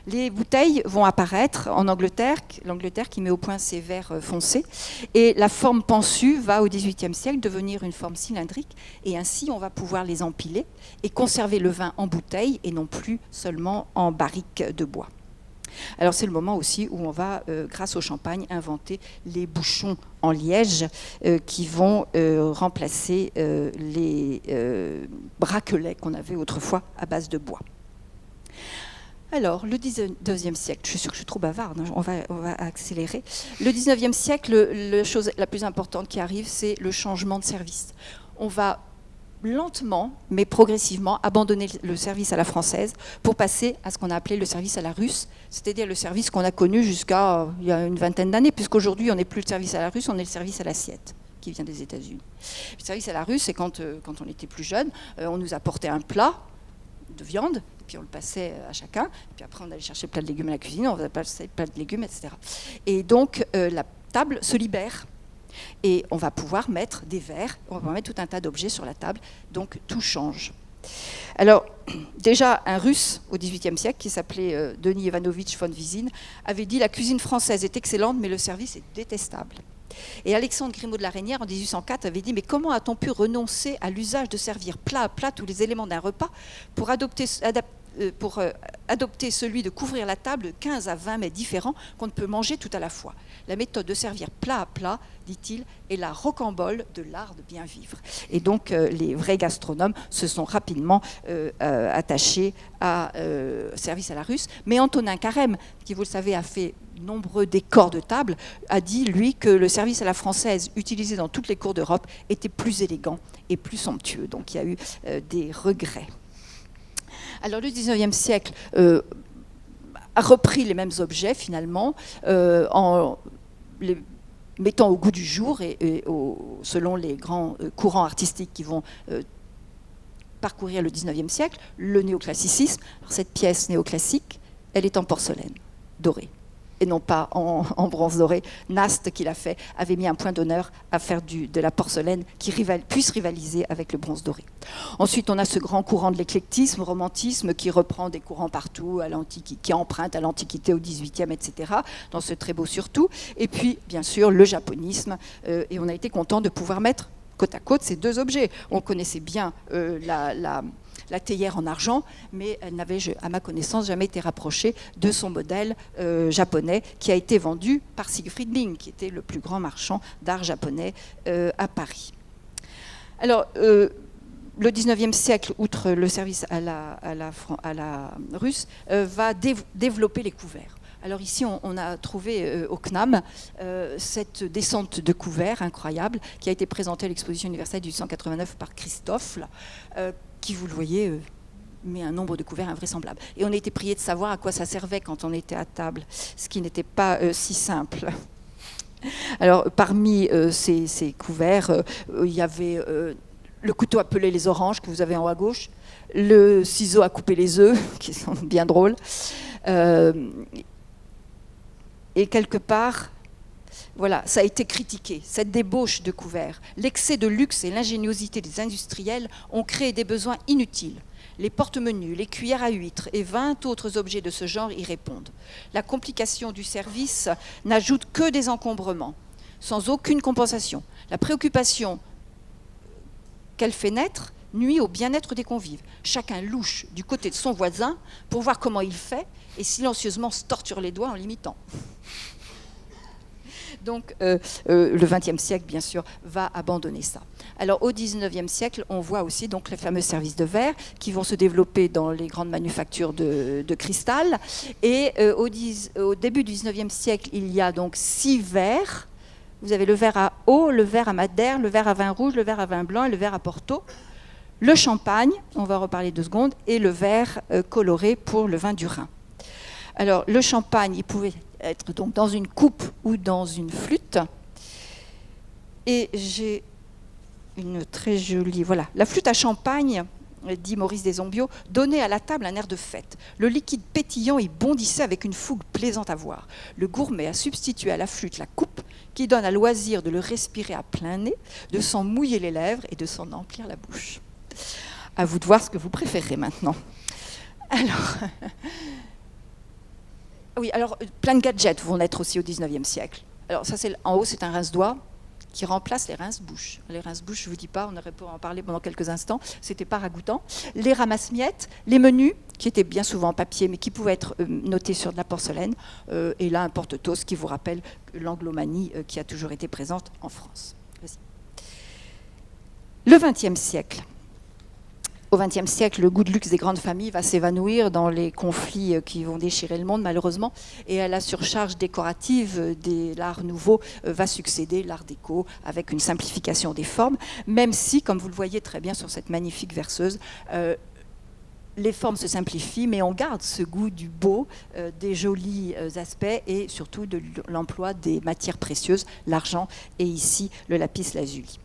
Les bouteilles vont apparaître en Angleterre, l'Angleterre qui met au point ses verres foncés. Et la forme pensue va au XVIIIe siècle devenir une forme cylindrique. Et ainsi, on va pouvoir les empiler et conserver le vin en bouteille et non plus seulement en barrique de bois. Alors c'est le moment aussi où on va, grâce au champagne, inventer les bouchons en liège qui vont remplacer les bracelets qu'on avait autrefois à base de bois. Alors, le 19e siècle, je suis sûre que je suis trop bavarde, on va accélérer. Le 19e siècle, la chose la plus importante qui arrive, c'est le changement de service. On va lentement, mais progressivement, abandonner le service à la française pour passer à ce qu'on a appelé le service à la russe, c'est-à-dire le service qu'on a connu jusqu'à il y a une vingtaine d'années, puisqu'aujourd'hui, on n'est plus le service à la russe, on est le service à l'assiette, qui vient des États-Unis. Le service à la russe, c'est quand on était plus jeune, on nous apportait un plat de viande, puis on le passait à chacun, puis après on allait chercher le plat de légumes à la cuisine, on va passer le plat de légumes, etc. Et donc la table se libère, et on va pouvoir mettre des verres, on va pouvoir mettre tout un tas d'objets sur la table, donc tout change. Alors, déjà, un Russe au XVIIIe siècle, qui s'appelait Denis Ivanovitch von Wyzyn, avait dit « La cuisine française est excellente, mais le service est détestable ». Et Alexandre Grimaud de la Reynière, en 1804, avait dit « Mais comment a-t-on pu renoncer à l'usage de servir plat à plat tous les éléments d'un repas pour adopter celui de couvrir la table de 15 à 20 mets différents qu'on ne peut manger tout à la fois. La méthode de servir plat à plat, dit-il, est la rocambole de l'art de bien vivre. » Et donc, les vrais gastronomes se sont rapidement attachés à service à la russe. Mais Antonin Carême, qui, vous le savez, a fait nombreux décors de table, a dit, lui, que le service à la française, utilisé dans toutes les cours d'Europe, était plus élégant et plus somptueux. Donc, il y a eu des regrets. Alors le 19e siècle a repris les mêmes objets finalement en les mettant au goût du jour et selon les grands courants artistiques qui vont parcourir le 19e siècle, le néoclassicisme. Alors, cette pièce néoclassique, elle est en porcelaine dorée. et non pas en bronze doré. Nast, qui l'a fait, avait mis un point d'honneur à faire de la porcelaine qui puisse rivaliser avec le bronze doré. Ensuite, on a ce grand courant de l'éclectisme, romantisme, qui reprend des courants partout, qui emprunte à l'Antiquité, au XVIIIe, etc., dans ce très beau surtout. Et puis, bien sûr, le japonisme, et on a été content de pouvoir mettre côte à côte ces deux objets. On connaissait bien la théière en argent, mais elle n'avait, à ma connaissance, jamais été rapprochée de son modèle japonais qui a été vendu par Siegfried Bing, qui était le plus grand marchand d'art japonais à Paris. Alors, le 19e siècle, outre le service à la russe, va développer les couverts. Alors ici, on a trouvé au CNAM cette descente de couverts incroyable qui a été présentée à l'exposition universelle du 1889 par Christophe, qui, vous le voyez, met un nombre de couverts invraisemblable. Et on a été prié de savoir à quoi ça servait quand on était à table, ce qui n'était pas si simple. Alors, parmi ces couverts, il y avait le couteau à peler les oranges que vous avez en haut à gauche, le ciseau à couper les œufs, qui sont bien drôles, et quelque part, voilà, ça a été critiqué, cette débauche de couverts. L'excès de luxe et l'ingéniosité des industriels ont créé des besoins inutiles. Les porte-menus, les cuillères à huîtres et 20 autres objets de ce genre y répondent. La complication du service n'ajoute que des encombrements, sans aucune compensation. La préoccupation qu'elle fait naître nuit au bien-être des convives. Chacun louche du côté de son voisin pour voir comment il fait et silencieusement se torture les doigts en l'imitant. Donc, le XXe siècle, bien sûr, va abandonner ça. Alors, au XIXe siècle, on voit aussi donc, les fameux services de verre qui vont se développer dans les grandes manufactures de cristal. Et au début du XIXe siècle, il y a donc 6 verres. Vous avez le verre à eau, le verre à madère, le verre à vin rouge, le verre à vin blanc et le verre à Porto. Le champagne, on va en reparler 2 secondes, et le verre coloré pour le vin du Rhin. Alors, le champagne, il pouvait être donc dans une coupe ou dans une flûte. Et j'ai une très jolie... Voilà, la flûte à champagne, dit Maurice Desombio, donnait à la table un air de fête. Le liquide pétillant y bondissait avec une fougue plaisante à voir. Le gourmet a substitué à la flûte la coupe, qui donne à loisir de le respirer à plein nez, de s'en mouiller les lèvres et de s'en emplir la bouche. À vous de voir ce que vous préférez maintenant. Alors... Oui, alors plein de gadgets vont naître aussi au XIXe siècle. Alors ça, en haut, c'est un rince-doigt qui remplace les rince-bouches. Les rince-bouches, je ne vous dis pas, on aurait pu en parler pendant quelques instants, c'était pas ragoûtant. Les ramasse-miettes, les menus, qui étaient bien souvent en papier, mais qui pouvaient être notés sur de la porcelaine, et là, un porte-toast qui vous rappelle l'anglomanie qui a toujours été présente en France. Vas-y. Le XXe siècle. Au XXe siècle, le goût de luxe des grandes familles va s'évanouir dans les conflits qui vont déchirer le monde, malheureusement, et à la surcharge décorative de l'art nouveau va succéder l'art déco avec une simplification des formes, même si, comme vous le voyez très bien sur cette magnifique verseuse, les formes se simplifient, mais on garde ce goût du beau, des jolis aspects et surtout de l'emploi des matières précieuses, l'argent et ici le lapis lazuli.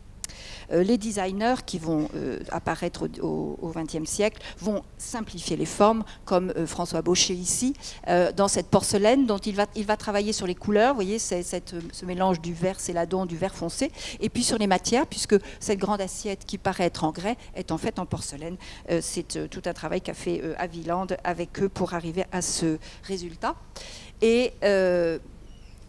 Les designers qui vont apparaître au XXe siècle vont simplifier les formes, comme François Baucher ici, dans cette porcelaine dont il va travailler sur les couleurs. Vous voyez, ce mélange du vert céladon, du vert foncé, et puis sur les matières, puisque cette grande assiette qui paraît être en grès est en fait en porcelaine. C'est tout un travail qu'a fait Haviland avec eux pour arriver à ce résultat. Et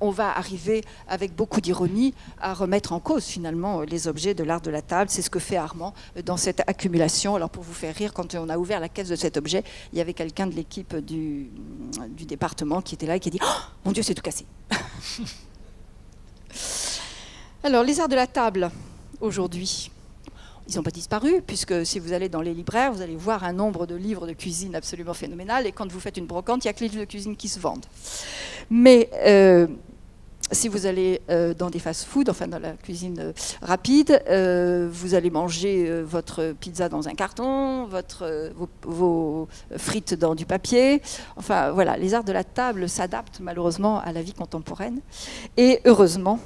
on va arriver, avec beaucoup d'ironie, à remettre en cause finalement les objets de l'art de la table. C'est ce que fait Armand dans cette accumulation. Alors pour vous faire rire, quand on a ouvert la caisse de cet objet, il y avait quelqu'un de l'équipe du département qui était là et qui a dit « Oh, mon Dieu, c'est tout cassé !» Alors les arts de la table, aujourd'hui, ils n'ont pas disparu, puisque si vous allez dans les libraires, vous allez voir un nombre de livres de cuisine absolument phénoménal, et quand vous faites une brocante, il n'y a que les livres de cuisine qui se vendent. Mais si vous allez dans des fast-food, enfin dans la cuisine rapide, vous allez manger votre pizza dans un carton, vos frites dans du papier. Enfin voilà, les arts de la table s'adaptent malheureusement à la vie contemporaine. Et heureusement,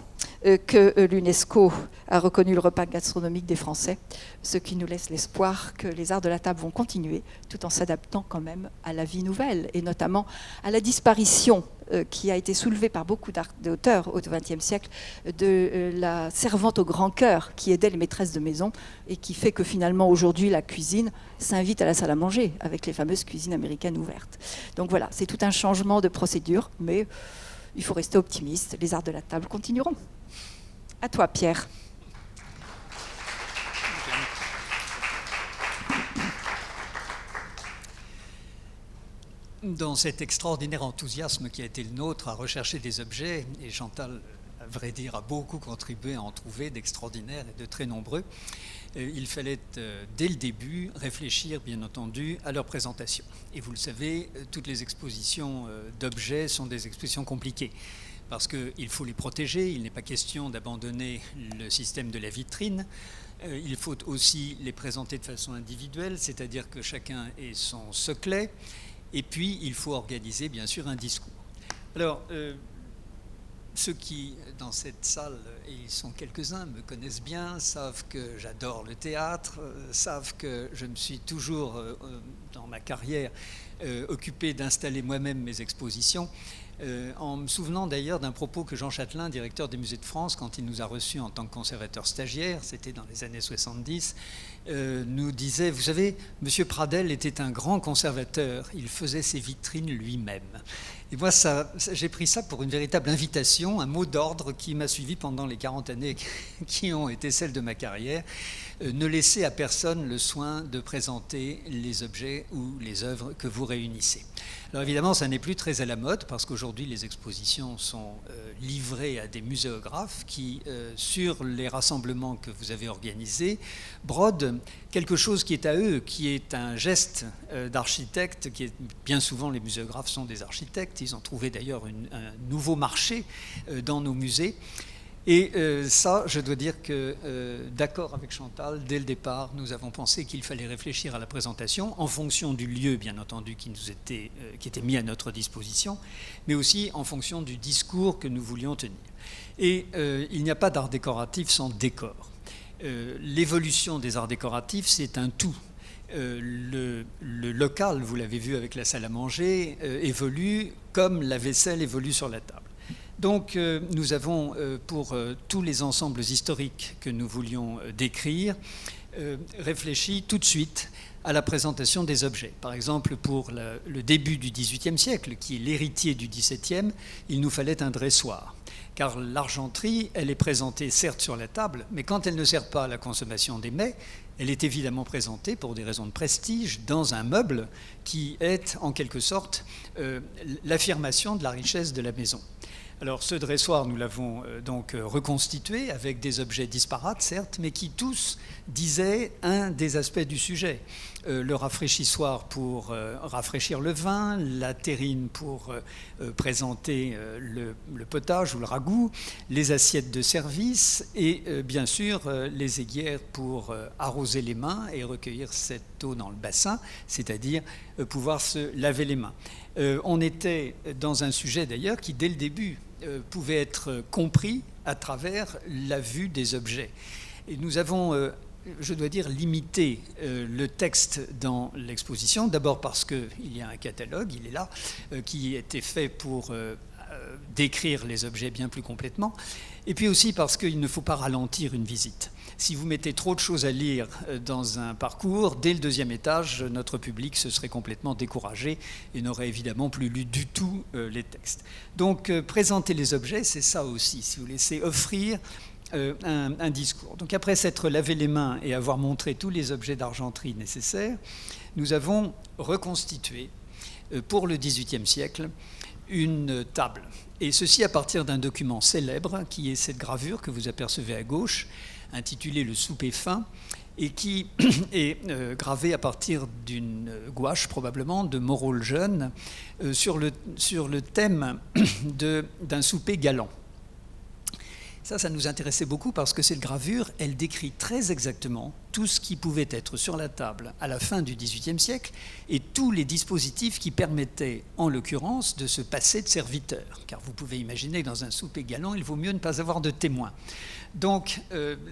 que l'UNESCO a reconnu le repas gastronomique des Français, ce qui nous laisse l'espoir que les arts de la table vont continuer, tout en s'adaptant quand même à la vie nouvelle, et notamment à la disparition qui a été soulevée par beaucoup d'auteurs au XXe siècle de la servante au grand cœur qui aidait les maîtresses de maison et qui fait que finalement aujourd'hui la cuisine s'invite à la salle à manger avec les fameuses cuisines américaines ouvertes. Donc voilà, c'est tout un changement de procédure, mais il faut rester optimiste, les arts de la table continueront. À toi, Pierre. Dans cet extraordinaire enthousiasme qui a été le nôtre à rechercher des objets, et Chantal, à vrai dire, a beaucoup contribué à en trouver d'extraordinaires et de très nombreux, il fallait, dès le début, réfléchir, bien entendu, à leur présentation. Et vous le savez, toutes les expositions d'objets sont des expositions compliquées, parce qu'il faut les protéger, il n'est pas question d'abandonner le système de la vitrine. Il faut aussi les présenter de façon individuelle, c'est-à-dire que chacun ait son seclet. Et puis, il faut organiser, bien sûr, un discours. Alors, ceux qui, dans cette salle, et ils sont quelques-uns, me connaissent bien, savent que j'adore le théâtre, savent que je me suis toujours, dans ma carrière, occupé d'installer moi-même mes expositions, en me souvenant d'ailleurs d'un propos que Jean Chatelain, directeur des Musées de France, quand il nous a reçus en tant que conservateur stagiaire, c'était dans les années 70, nous disait, vous savez, M. Pradel était un grand conservateur, il faisait ses vitrines lui-même. Et moi, j'ai pris ça pour une véritable invitation, un mot d'ordre qui m'a suivi pendant les 40 années qui ont été celles de ma carrière. Ne laissez à personne le soin de présenter les objets ou les œuvres que vous réunissez. Alors évidemment, ça n'est plus très à la mode parce qu'aujourd'hui, les expositions sont livrées à des muséographes qui, sur les rassemblements que vous avez organisés, brodent quelque chose qui est à eux, qui est un geste d'architecte, qui est, bien souvent les muséographes sont des architectes, ils ont trouvé d'ailleurs un nouveau marché dans nos musées. Et ça, je dois dire que, d'accord avec Chantal, dès le départ, nous avons pensé qu'il fallait réfléchir à la présentation en fonction du lieu, bien entendu, qui était mis à notre disposition, mais aussi en fonction du discours que nous voulions tenir. Et il n'y a pas d'art décoratif sans décor. L'évolution des arts décoratifs, c'est un tout. Le local, vous l'avez vu avec la salle à manger, évolue comme la vaisselle évolue sur la table. Donc nous avons, pour tous les ensembles historiques que nous voulions décrire, réfléchi tout de suite à la présentation des objets. Par exemple, pour le début du XVIIIe siècle, qui est l'héritier du XVIIe, il nous fallait un dressoir. Car l'argenterie, elle est présentée certes sur la table, mais quand elle ne sert pas à la consommation des mets, elle est évidemment présentée pour des raisons de prestige dans un meuble qui est en quelque sorte l'affirmation de la richesse de la maison. Alors ce dressoir, nous l'avons donc reconstitué avec des objets disparates, certes, mais qui tous disaient un des aspects du sujet. Le rafraîchissoir pour rafraîchir le vin, la terrine pour présenter le potage ou le ragoût, les assiettes de service et bien sûr les aiguières pour arroser les mains et recueillir cette eau dans le bassin, c'est-à-dire pouvoir se laver les mains. On était dans un sujet d'ailleurs qui dès le début pouvait être compris à travers la vue des objets. Et nous avons, je dois dire, limité le texte dans l'exposition, d'abord parce qu'il y a un catalogue, il est là, qui était fait pour décrire les objets bien plus complètement, et puis aussi parce qu'il ne faut pas ralentir une visite. Si vous mettez trop de choses à lire dans un parcours, dès le deuxième étage, notre public se serait complètement découragé et n'aurait évidemment plus lu du tout les textes. Donc, présenter les objets, c'est ça aussi, si vous laissez offrir un discours. Donc, après s'être lavé les mains et avoir montré tous les objets d'argenterie nécessaires, nous avons reconstitué, pour le XVIIIe siècle, une table. Et ceci à partir d'un document célèbre, qui est cette gravure que vous apercevez à gauche, intitulé « Le souper fin », et qui est gravé à partir d'une gouache, probablement, de Moreau le Jeune, sur le thème d'un souper galant. Ça nous intéressait beaucoup parce que cette gravure, elle décrit très exactement tout ce qui pouvait être sur la table à la fin du XVIIIe siècle et tous les dispositifs qui permettaient, en l'occurrence, de se passer de serviteurs. Car vous pouvez imaginer que dans un souper galant, il vaut mieux ne pas avoir de témoins. Donc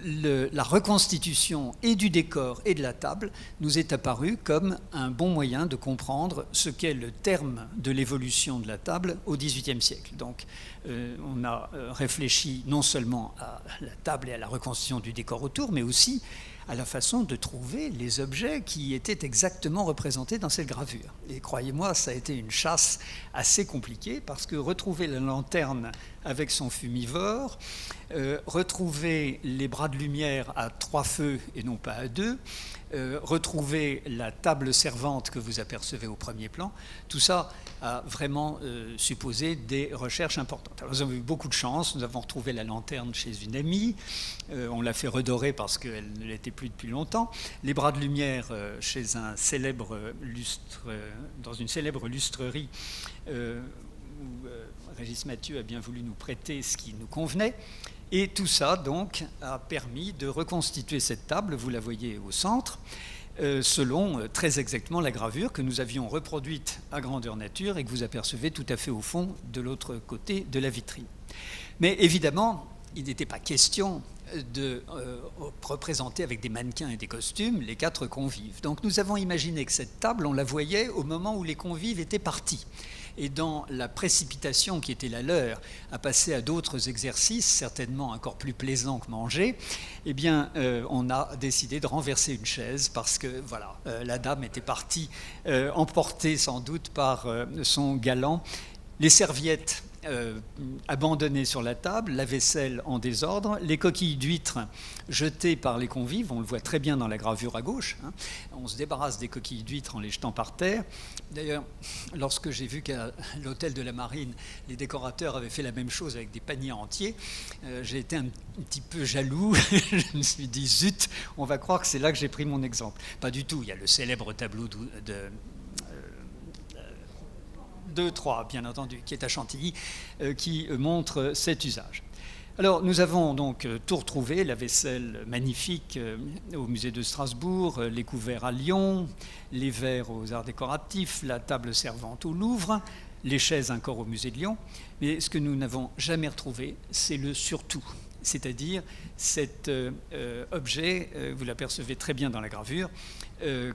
la reconstitution et du décor et de la table nous est apparue comme un bon moyen de comprendre ce qu'est le terme de l'évolution de la table au XVIIIe siècle. Donc on a réfléchi non seulement à la table et à la reconstitution du décor autour, mais aussi à la façon de trouver les objets qui étaient exactement représentés dans cette gravure. Et croyez-moi, ça a été une chasse assez compliquée, parce que retrouver la lanterne avec son fumivore, retrouver les bras de lumière à 3 feux et non pas à 2, retrouver la table servante que vous apercevez au premier plan, tout ça a vraiment supposé des recherches importantes. Alors nous avons eu beaucoup de chance, nous avons retrouvé la lanterne chez une amie, on l'a fait redorer parce qu'elle ne l'était plus depuis longtemps, les bras de lumière chez un célèbre lustre, dans une célèbre lustrerie où Régis Mathieu a bien voulu nous prêter ce qui nous convenait. Et tout ça, donc, a permis de reconstituer cette table, vous la voyez au centre, selon très exactement la gravure que nous avions reproduite à grandeur nature et que vous apercevez tout à fait au fond de l'autre côté de la vitrine. Mais évidemment, il n'était pas question de représenter avec des mannequins et des costumes les 4 convives. Donc nous avons imaginé que cette table, on la voyait au moment où les convives étaient partis. Et dans la précipitation qui était la leur à passer à d'autres exercices, certainement encore plus plaisants que manger, eh bien, on a décidé de renverser une chaise parce que voilà, la dame était partie, emportée sans doute par son galant. Les serviettes abandonnées sur la table, la vaisselle en désordre, les coquilles d'huîtres jetées par les convives, on le voit très bien dans la gravure à gauche, hein. On se débarrasse des coquilles d'huîtres en les jetant par terre. D'ailleurs, lorsque j'ai vu qu'à l'hôtel de la Marine, les décorateurs avaient fait la même chose avec des paniers entiers, j'ai été un petit peu jaloux, je me suis dit zut, on va croire que c'est là que j'ai pris mon exemple. Pas du tout, il y a le célèbre tableau de 2-3, bien entendu, qui est à Chantilly, qui montre cet usage. Alors, nous avons donc tout retrouvé, la vaisselle magnifique au musée de Strasbourg, les couverts à Lyon, les verres aux arts décoratifs, la table servante au Louvre, les chaises encore au musée de Lyon. Mais ce que nous n'avons jamais retrouvé, c'est le surtout, c'est-à-dire cet objet, vous l'apercevez très bien dans la gravure,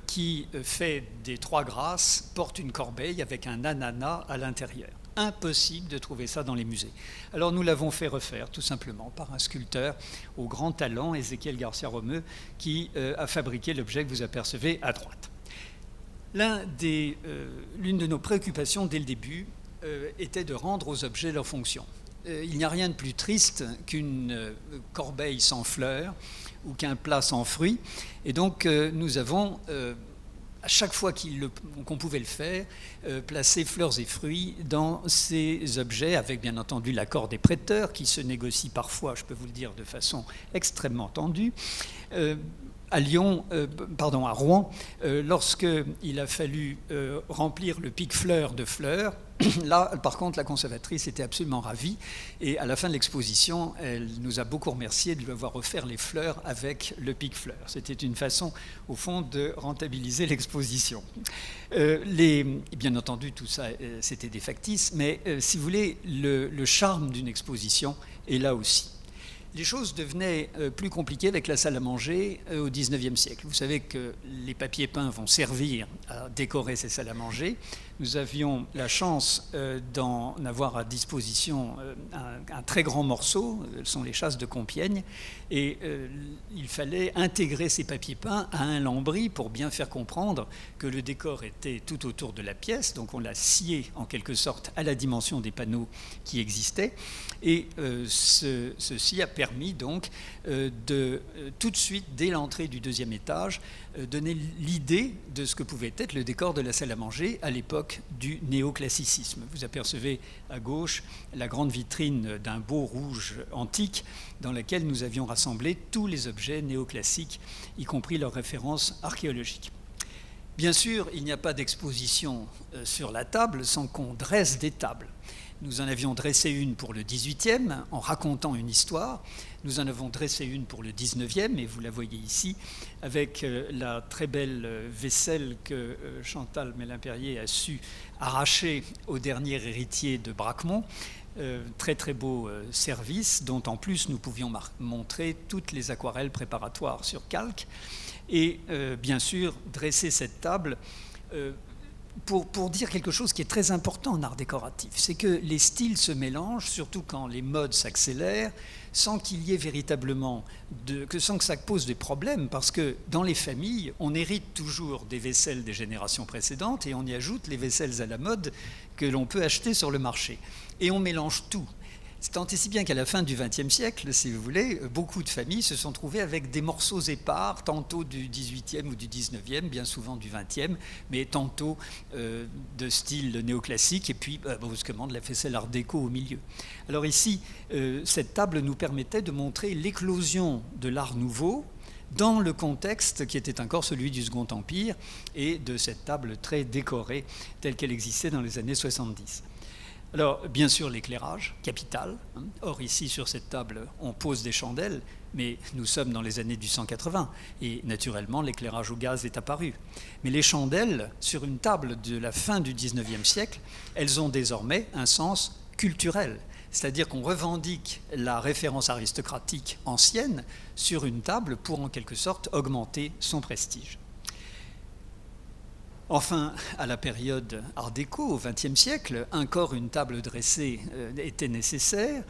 qui fait des 3 grâces, porte une corbeille avec un ananas à l'intérieur. Impossible de trouver ça dans les musées. Alors nous l'avons fait refaire tout simplement par un sculpteur au grand talent, Ézéchiel Garcia Romeu, qui a fabriqué l'objet que vous apercevez à droite. L'une de nos préoccupations dès le début était de rendre aux objets leur fonction. Il n'y a rien de plus triste qu'une corbeille sans fleurs ou qu'un plat sans fruits. Et donc nous avons, à chaque fois qu'on pouvait le faire, placé fleurs et fruits dans ces objets, avec bien entendu l'accord des prêteurs, qui se négocie parfois, je peux vous le dire, de façon extrêmement tendue. À Rouen, lorsqu'il a fallu remplir le pique-fleur de fleurs, là, par contre, la conservatrice était absolument ravie et à la fin de l'exposition, elle nous a beaucoup remercié de lui avoir offert les fleurs avec le pique-fleur. C'était une façon, au fond, de rentabiliser l'exposition. Bien entendu, tout ça, c'était des factices, mais si vous voulez, le charme d'une exposition est là aussi. Les choses devenaient plus compliquées avec la salle à manger au XIXe siècle. Vous savez que les papiers peints vont servir à décorer ces salles à manger. Nous avions la chance d'en avoir à disposition un très grand morceau, ce sont les chasses de Compiègne, et il fallait intégrer ces papiers peints à un lambris pour bien faire comprendre que le décor était tout autour de la pièce, donc on l'a scié en quelque sorte à la dimension des panneaux qui existaient, et ceci a permis donc de tout de suite, dès l'entrée du 2e étage, donner l'idée de ce que pouvait être le décor de la salle à manger à l'époque du néoclassicisme. Vous apercevez à gauche la grande vitrine d'un beau rouge antique dans laquelle nous avions rassemblé tous les objets néoclassiques, y compris leurs références archéologiques. Bien sûr, il n'y a pas d'exposition sur la table sans qu'on dresse des tables. Nous en avions dressé une pour le 18e, en racontant une histoire. Nous en avons dressé une pour le 19e, et vous la voyez ici, avec la très belle vaisselle que Chantal Mélin-Perrier a su arracher au dernier héritier de Bracquemont. Très très beau service, dont en plus nous pouvions montrer toutes les aquarelles préparatoires sur calque. Et bien sûr, dresser cette table... Pour dire quelque chose qui est très important en art décoratif, c'est que les styles se mélangent, surtout quand les modes s'accélèrent, sans qu'il y ait véritablement sans que ça pose des problèmes, parce que dans les familles, on hérite toujours des vaisselles des générations précédentes et on y ajoute les vaisselles à la mode que l'on peut acheter sur le marché. Et on mélange tout. Tant et si bien qu'à la fin du XXe siècle, si vous voulez, beaucoup de familles se sont trouvées avec des morceaux épars, tantôt du XVIIIe ou du XIXe, bien souvent du XXe, mais tantôt de style néoclassique, et puis brusquement de la vaisselle art déco au milieu. Alors ici, cette table nous permettait de montrer l'éclosion de l'art nouveau dans le contexte qui était encore celui du Second Empire et de cette table très décorée telle qu'elle existait dans les années 70. Alors, bien sûr, l'éclairage, capital. Or, ici, sur cette table, on pose des chandelles, mais nous sommes dans les années du 180, et naturellement, l'éclairage au gaz est apparu. Mais les chandelles, sur une table de la fin du 19e siècle, elles ont désormais un sens culturel. C'est-à-dire qu'on revendique la référence aristocratique ancienne sur une table pour, en quelque sorte, augmenter son prestige. Enfin, à la période art déco, au XXe siècle, encore une table dressée était nécessaire.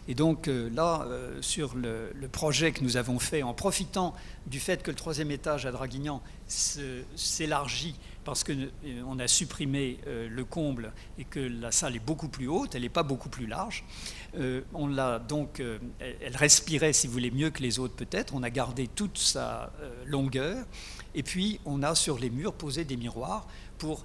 Et donc là, sur le projet que nous avons fait, en profitant du fait que le 3e étage à Draguignan s'élargit parce qu'on a supprimé le comble et que la salle est beaucoup plus haute, elle n'est pas beaucoup plus large. On l'a donc, elle respirait, si vous voulez, mieux que les autres peut-être. On a gardé toute sa longueur. Et puis, on a sur les murs posé des miroirs pour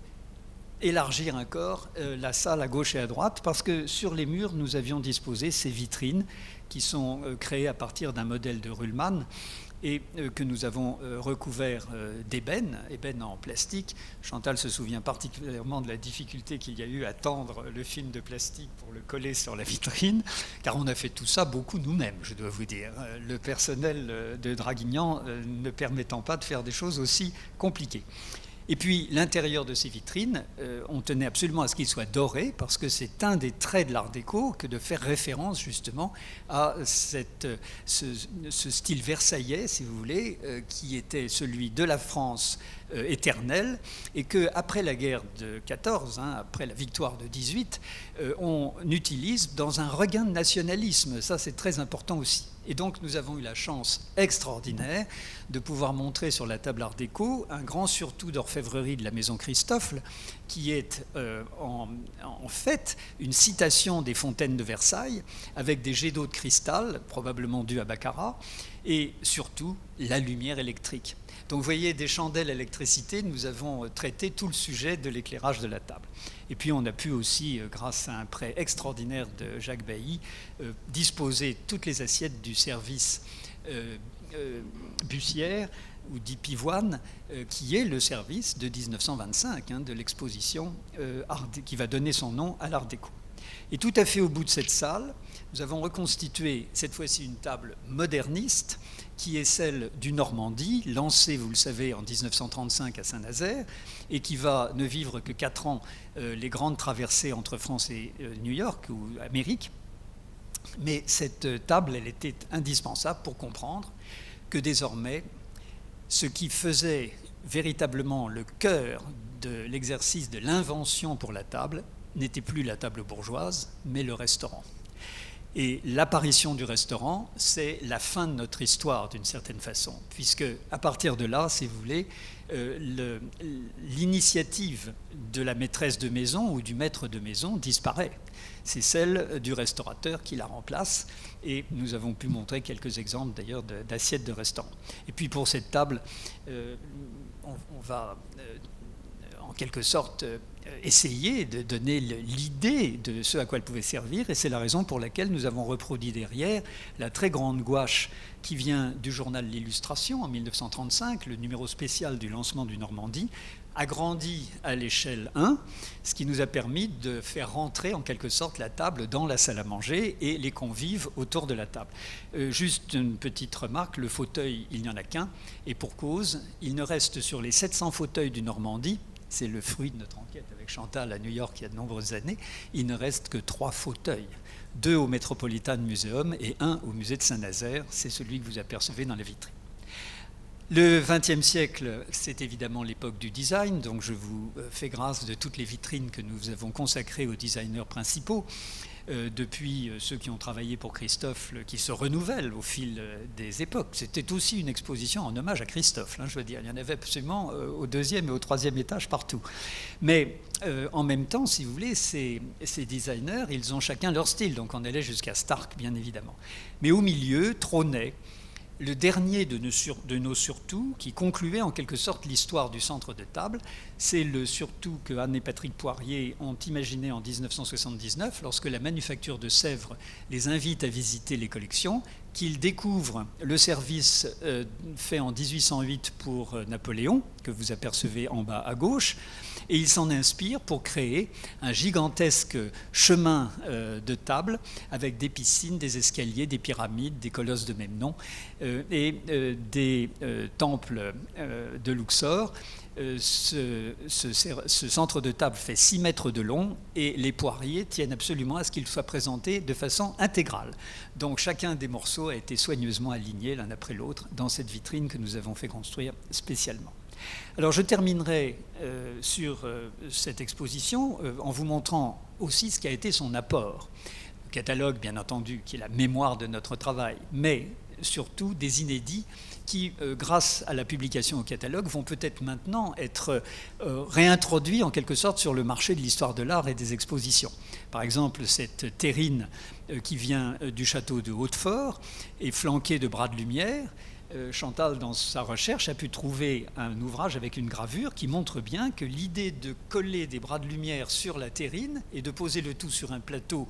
élargir encore la salle à gauche et à droite, parce que sur les murs, nous avions disposé ces vitrines qui sont créées à partir d'un modèle de Ruhlmann et que nous avons recouvert d'ébène en plastique. Chantal se souvient particulièrement de la difficulté qu'il y a eu à tendre le film de plastique pour le coller sur la vitrine, car on a fait tout ça beaucoup nous-mêmes, je dois vous dire. Le personnel de Draguignan ne permettant pas de faire des choses aussi compliquées. Et puis l'intérieur de ces vitrines, on tenait absolument à ce qu'il soit doré, parce que c'est un des traits de l'art déco que de faire référence justement à ce style versaillais, si vous voulez, qui était celui de la France éternelle, et qu'après la guerre de 14, après la victoire de 18, on utilise dans un regain de nationalisme. Ça, c'est très important aussi. Et donc, nous avons eu la chance extraordinaire de pouvoir montrer sur la table art déco un grand surtout d'orfèvrerie de la maison Christophe, qui est en fait une citation des fontaines de Versailles, avec des jets d'eau de cristal, probablement dus à Baccarat, et surtout la lumière électrique. Donc vous voyez, des chandelles à électricité, nous avons traité tout le sujet de l'éclairage de la table. Et puis on a pu aussi, grâce à un prêt extraordinaire de Jacques Bailly, disposer toutes les assiettes du service Bussière ou dit Pivoine, qui est le service de 1925, de l'exposition qui va donner son nom à l'Art déco. Et tout à fait au bout de cette salle, nous avons reconstitué cette fois-ci une table moderniste qui est celle du Normandie, lancée, vous le savez, en 1935 à Saint-Nazaire, et qui va ne vivre que 4 ans les grandes traversées entre France et New York ou Amérique. Mais cette table, elle était indispensable pour comprendre que désormais, ce qui faisait véritablement le cœur de l'exercice de l'invention pour la table n'était plus la table bourgeoise, mais le restaurant. Et l'apparition du restaurant, c'est la fin de notre histoire d'une certaine façon, puisque à partir de là, si vous voulez, l'initiative de la maîtresse de maison ou du maître de maison disparaît. C'est celle du restaurateur qui la remplace, et nous avons pu montrer quelques exemples d'ailleurs d'assiettes de restaurant. Et puis pour cette table, on va en quelque sorte essayer de donner l'idée de ce à quoi elle pouvait servir, et c'est la raison pour laquelle nous avons reproduit derrière la très grande gouache qui vient du journal L'Illustration en 1935, le numéro spécial du lancement du Normandie, agrandi à l'échelle 1, ce qui nous a permis de faire rentrer en quelque sorte la table dans la salle à manger et les convives autour de la table. Juste une petite remarque, le fauteuil, il n'y en a qu'un, et pour cause, il ne reste sur les 700 fauteuils du Normandie, c'est le fruit de notre enquête avec Chantal à New York il y a de nombreuses années, il ne reste que 3 fauteuils. 2 au Metropolitan Museum et 1 au musée de Saint-Nazaire, c'est celui que vous apercevez dans la vitrine. Le XXe siècle, c'est évidemment l'époque du design, donc je vous fais grâce de toutes les vitrines que nous avons consacrées aux designers principaux, depuis ceux qui ont travaillé pour Christophe, qui se renouvellent au fil des époques. C'était aussi une exposition en hommage à Christophe, je veux dire, il y en avait absolument au 2e et au 3e étage partout. Mais en même temps, si vous voulez, ces designers, ils ont chacun leur style, donc on allait jusqu'à Stark, bien évidemment. Mais au milieu trônait le dernier de nos surtout, qui concluait en quelque sorte l'histoire du centre de table, c'est le surtout que Anne et Patrick Poirier ont imaginé en 1979, lorsque la Manufacture de Sèvres les invite à visiter les collections, qu'ils découvrent le service fait en 1808 pour Napoléon, que vous apercevez en bas à gauche, et ils s'en inspirent pour créer un gigantesque chemin de table avec des piscines, des escaliers, des pyramides, des colosses de même nom et des temples de Luxor. Ce centre de table fait 6 mètres de long et les Poiriers tiennent absolument à ce qu'il soit présenté de façon intégrale. Donc chacun des morceaux a été soigneusement aligné l'un après l'autre dans cette vitrine que nous avons fait construire spécialement. Alors je terminerai sur cette exposition en vous montrant aussi ce qui a été son apport. Le catalogue, bien entendu, qui est la mémoire de notre travail, mais surtout des inédits qui, grâce à la publication au catalogue, vont peut-être maintenant être réintroduits en quelque sorte sur le marché de l'histoire de l'art et des expositions. Par exemple, cette terrine qui vient du château de Hautefort est flanquée de bras de lumière. Chantal, dans sa recherche, a pu trouver un ouvrage avec une gravure qui montre bien que l'idée de coller des bras de lumière sur la terrine et de poser le tout sur un plateau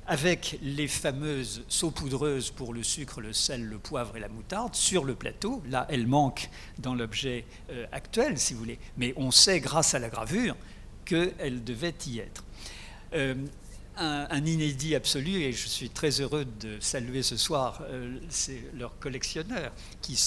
avec les fameuses saupoudreuses pour le sucre, le sel, le poivre et la moutarde sur le plateau. Là, elles manquent dans l'objet actuel, si vous voulez. Mais on sait, grâce à la gravure, qu'elles devaient y être. Un inédit absolu, et je suis très heureux de saluer ce soir c'est leurs collectionneurs qui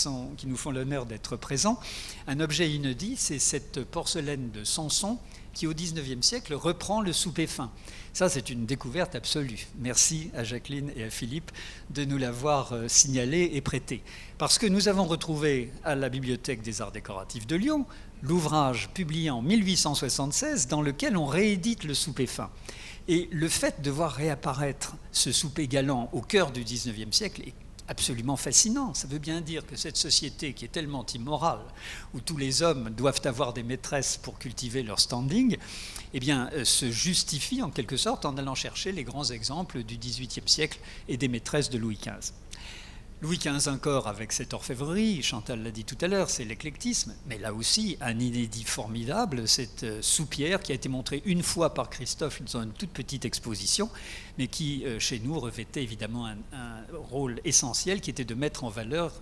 nous font l'honneur d'être présents. Un objet inédit, c'est cette porcelaine de Samson qui, au XIXe siècle, reprend le souper fin. Ça, c'est une découverte absolue. Merci à Jacqueline et à Philippe de nous l'avoir signalé et prêté. Parce que nous avons retrouvé à la Bibliothèque des Arts décoratifs de Lyon l'ouvrage publié en 1876 dans lequel on réédite le souper fin. Et le fait de voir réapparaître ce souper galant au cœur du XIXe siècle est absolument fascinant. Ça veut bien dire que cette société qui est tellement immorale, où tous les hommes doivent avoir des maîtresses pour cultiver leur standing, eh bien, se justifie en quelque sorte en allant chercher les grands exemples du XVIIIe siècle et des maîtresses de Louis XV. Louis XV encore avec cette orfèvrerie, Chantal l'a dit tout à l'heure, c'est l'éclectisme, mais là aussi un inédit formidable, cette soupière qui a été montrée une fois par Christophe dans une toute petite exposition, mais qui chez nous revêtait évidemment un rôle essentiel qui était de mettre en valeur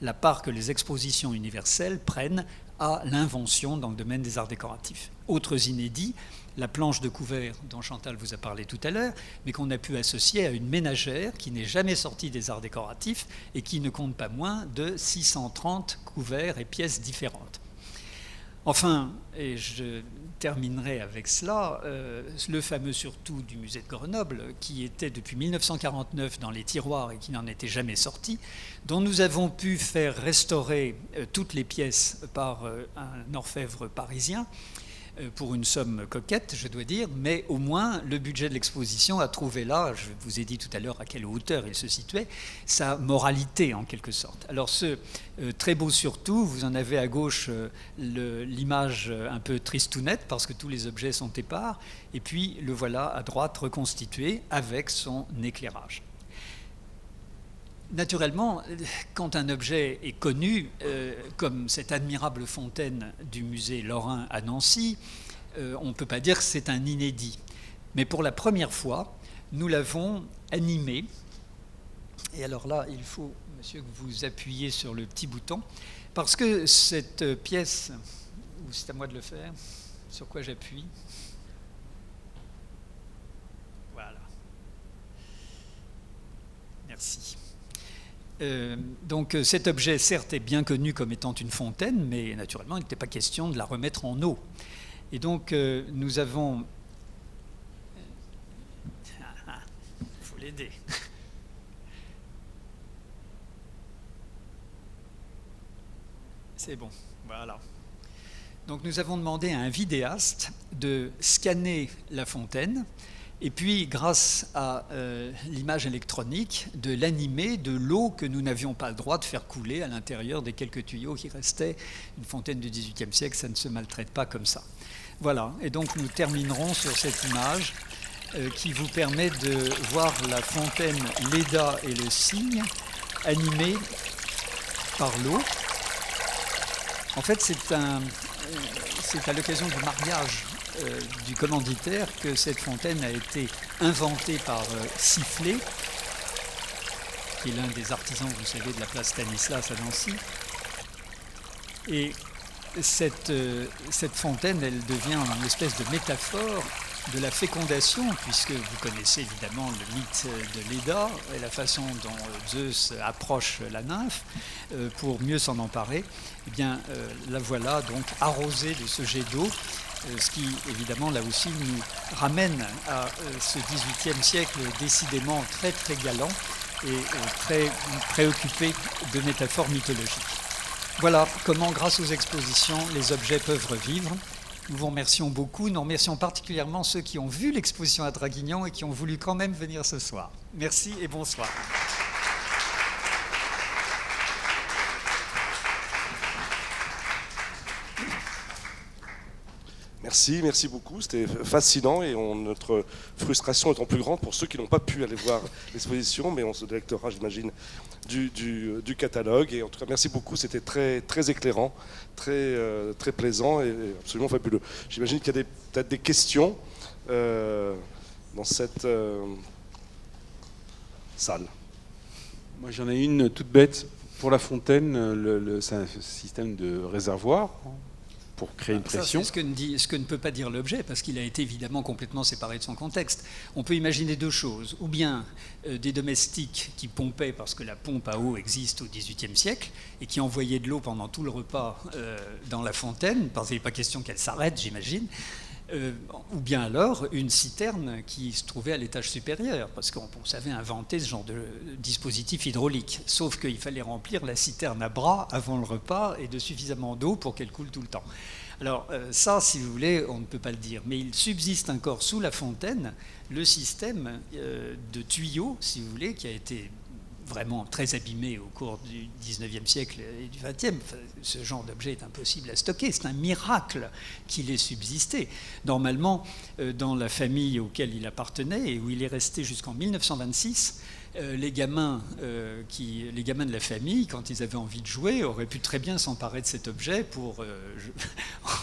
la part que les expositions universelles prennent à l'invention dans le domaine des arts décoratifs. Autres inédits, la planche de couvert dont Chantal vous a parlé tout à l'heure, mais qu'on a pu associer à une ménagère qui n'est jamais sortie des arts décoratifs et qui ne compte pas moins de 630 couverts et pièces différentes. Enfin, et je terminerai avec cela, le fameux surtout du musée de Grenoble, qui était depuis 1949 dans les tiroirs et qui n'en était jamais sorti, dont nous avons pu faire restaurer toutes les pièces par un orfèvre parisien, pour une somme coquette, je dois dire, mais au moins le budget de l'exposition a trouvé là, je vous ai dit tout à l'heure à quelle hauteur il se situait, sa moralité en quelque sorte. Alors ce très beau surtout, vous en avez à gauche l'image un peu tristounette parce que tous les objets sont épars, et puis le voilà à droite reconstitué avec son éclairage. Naturellement, quand un objet est connu, comme cette admirable fontaine du musée Lorrain à Nancy, on ne peut pas dire que c'est un inédit. Mais pour la première fois, nous l'avons animé. Et alors là, il faut, monsieur, que vous appuyiez sur le petit bouton, parce que cette pièce, où ou c'est à moi de le faire? Sur quoi j'appuie? Voilà. Merci. Donc cet objet, certes, est bien connu comme étant une fontaine, mais naturellement, il n'était pas question de la remettre en eau. Et donc, nous avons... Il faut l'aider. C'est bon, voilà. Donc nous avons demandé à un vidéaste de scanner la fontaine et puis, grâce à l'image électronique, de l'animer de l'eau que nous n'avions pas le droit de faire couler à l'intérieur des quelques tuyaux qui restaient. Une fontaine du XVIIIe siècle, ça ne se maltraite pas comme ça. Voilà, et donc nous terminerons sur cette image qui vous permet de voir la fontaine Leda et le cygne animés par l'eau. En fait, c'est à l'occasion du mariage du commanditaire que cette fontaine a été inventée par Sifflet, qui est l'un des artisans, vous savez, de la place Stanislas à Nancy. Et cette fontaine, elle devient une espèce de métaphore de la fécondation, puisque vous connaissez évidemment le mythe de Leda et la façon dont Zeus approche la nymphe pour mieux s'en emparer. Eh bien, la voilà donc arrosée de ce jet d'eau, ce qui évidemment là aussi nous ramène à ce XVIIIe siècle décidément très très galant et très préoccupé de métaphores mythologiques. Voilà comment, grâce aux expositions, les objets peuvent revivre. Nous vous remercions beaucoup. Nous remercions particulièrement ceux qui ont vu l'exposition à Draguignan et qui ont voulu quand même venir ce soir. Merci et bonsoir. Merci beaucoup, c'était fascinant et notre frustration étant plus grande pour ceux qui n'ont pas pu aller voir l'exposition, mais on se délectera, j'imagine, du catalogue. Et en tout cas, merci beaucoup, c'était très éclairant, très plaisant et absolument fabuleux. J'imagine qu'il y a peut-être des questions dans cette salle. Moi, j'en ai une toute bête. Pour la fontaine, c'est un système de réservoir pour créer une pression. C'est ce que ne peut pas dire l'objet, parce qu'il a été évidemment complètement séparé de son contexte. On peut imaginer deux choses. Ou bien des domestiques qui pompaient, parce que la pompe à eau existe au XVIIIe siècle, et qui envoyaient de l'eau pendant tout le repas dans la fontaine, parce qu'il n'est pas question qu'elle s'arrête, j'imagine. Ou bien alors une citerne qui se trouvait à l'étage supérieur, parce qu'on savait inventer ce genre de dispositif hydraulique. Sauf qu'il fallait remplir la citerne à bras avant le repas et de suffisamment d'eau pour qu'elle coule tout le temps. Alors ça, si vous voulez, on ne peut pas le dire. Mais il subsiste encore sous la fontaine le système de tuyaux, si vous voulez, qui a été vraiment très abîmé au cours du 19e siècle et du 20e. Enfin, ce genre d'objet est impossible à stocker. C'est un miracle qu'il ait subsisté. Normalement, dans la famille auquel il appartenait et où il est resté jusqu'en 1926, les gamins de la famille, quand ils avaient envie de jouer, auraient pu très bien s'emparer de cet objet pour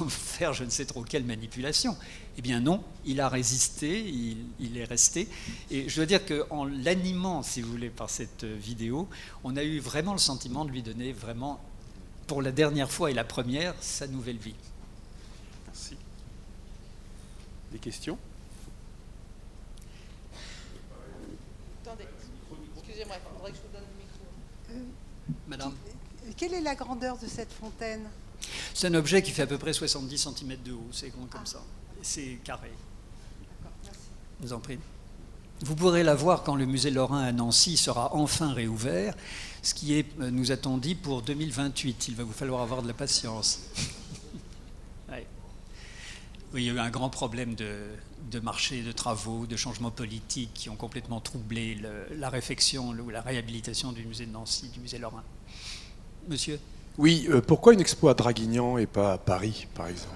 faire je ne sais trop quelle manipulation. Eh bien non, il a résisté, il est resté. Et je dois dire qu'en l'animant, si vous voulez, par cette vidéo, on a eu vraiment le sentiment de lui donner vraiment, pour la dernière fois et la première, sa nouvelle vie. Merci. Des questions ? Attendez, excusez-moi, il faudrait que je vous donne le micro. Madame ? Quelle est la grandeur de cette fontaine ? C'est un objet qui fait à peu près 70 cm de haut, c'est grand comme ça. C'est carré. D'accord, merci. Je vous en prie. Vous pourrez la voir quand le musée Lorrain à Nancy sera enfin réouvert, ce qui est, nous a-t-on dit, pour 2028. Il va vous falloir avoir de la patience. Ouais. Oui, il y a eu un grand problème de marché, de travaux, de changements politiques qui ont complètement troublé la réfection ou la réhabilitation du musée de Nancy, du musée Lorrain. Monsieur ? Oui, pourquoi une expo à Draguignan et pas à Paris, par exemple ?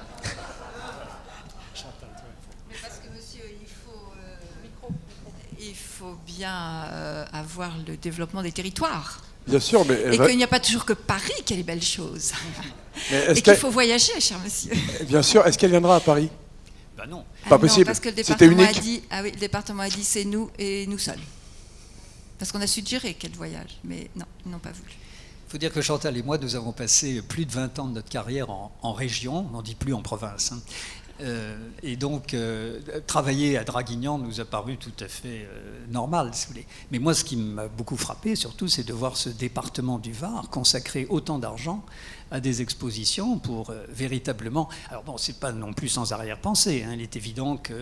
Mais parce que, monsieur, il faut bien avoir le développement des territoires. Bien sûr, mais... Et qu'il n'y a pas toujours que Paris qui a les belles choses. Et qu'il faut voyager, cher monsieur. Bien sûr, est-ce qu'elle viendra à Paris ? Ben non. Pas possible. Non, parce que le département a dit c'est nous et nous seuls. Parce qu'on a suggéré qu'elle voyage, mais non, ils n'ont pas voulu. Il faut dire que Chantal et moi, nous avons passé plus de 20 ans de notre carrière en région, on n'en dit plus en province. Hein. Et donc, travailler à Draguignan nous a paru tout à fait normal, si vous voulez. Mais moi, ce qui m'a beaucoup frappé, surtout, c'est de voir ce département du Var consacrer autant d'argent à des expositions pour véritablement... Alors bon, c'est pas non plus sans arrière-pensée. Hein. Il est évident que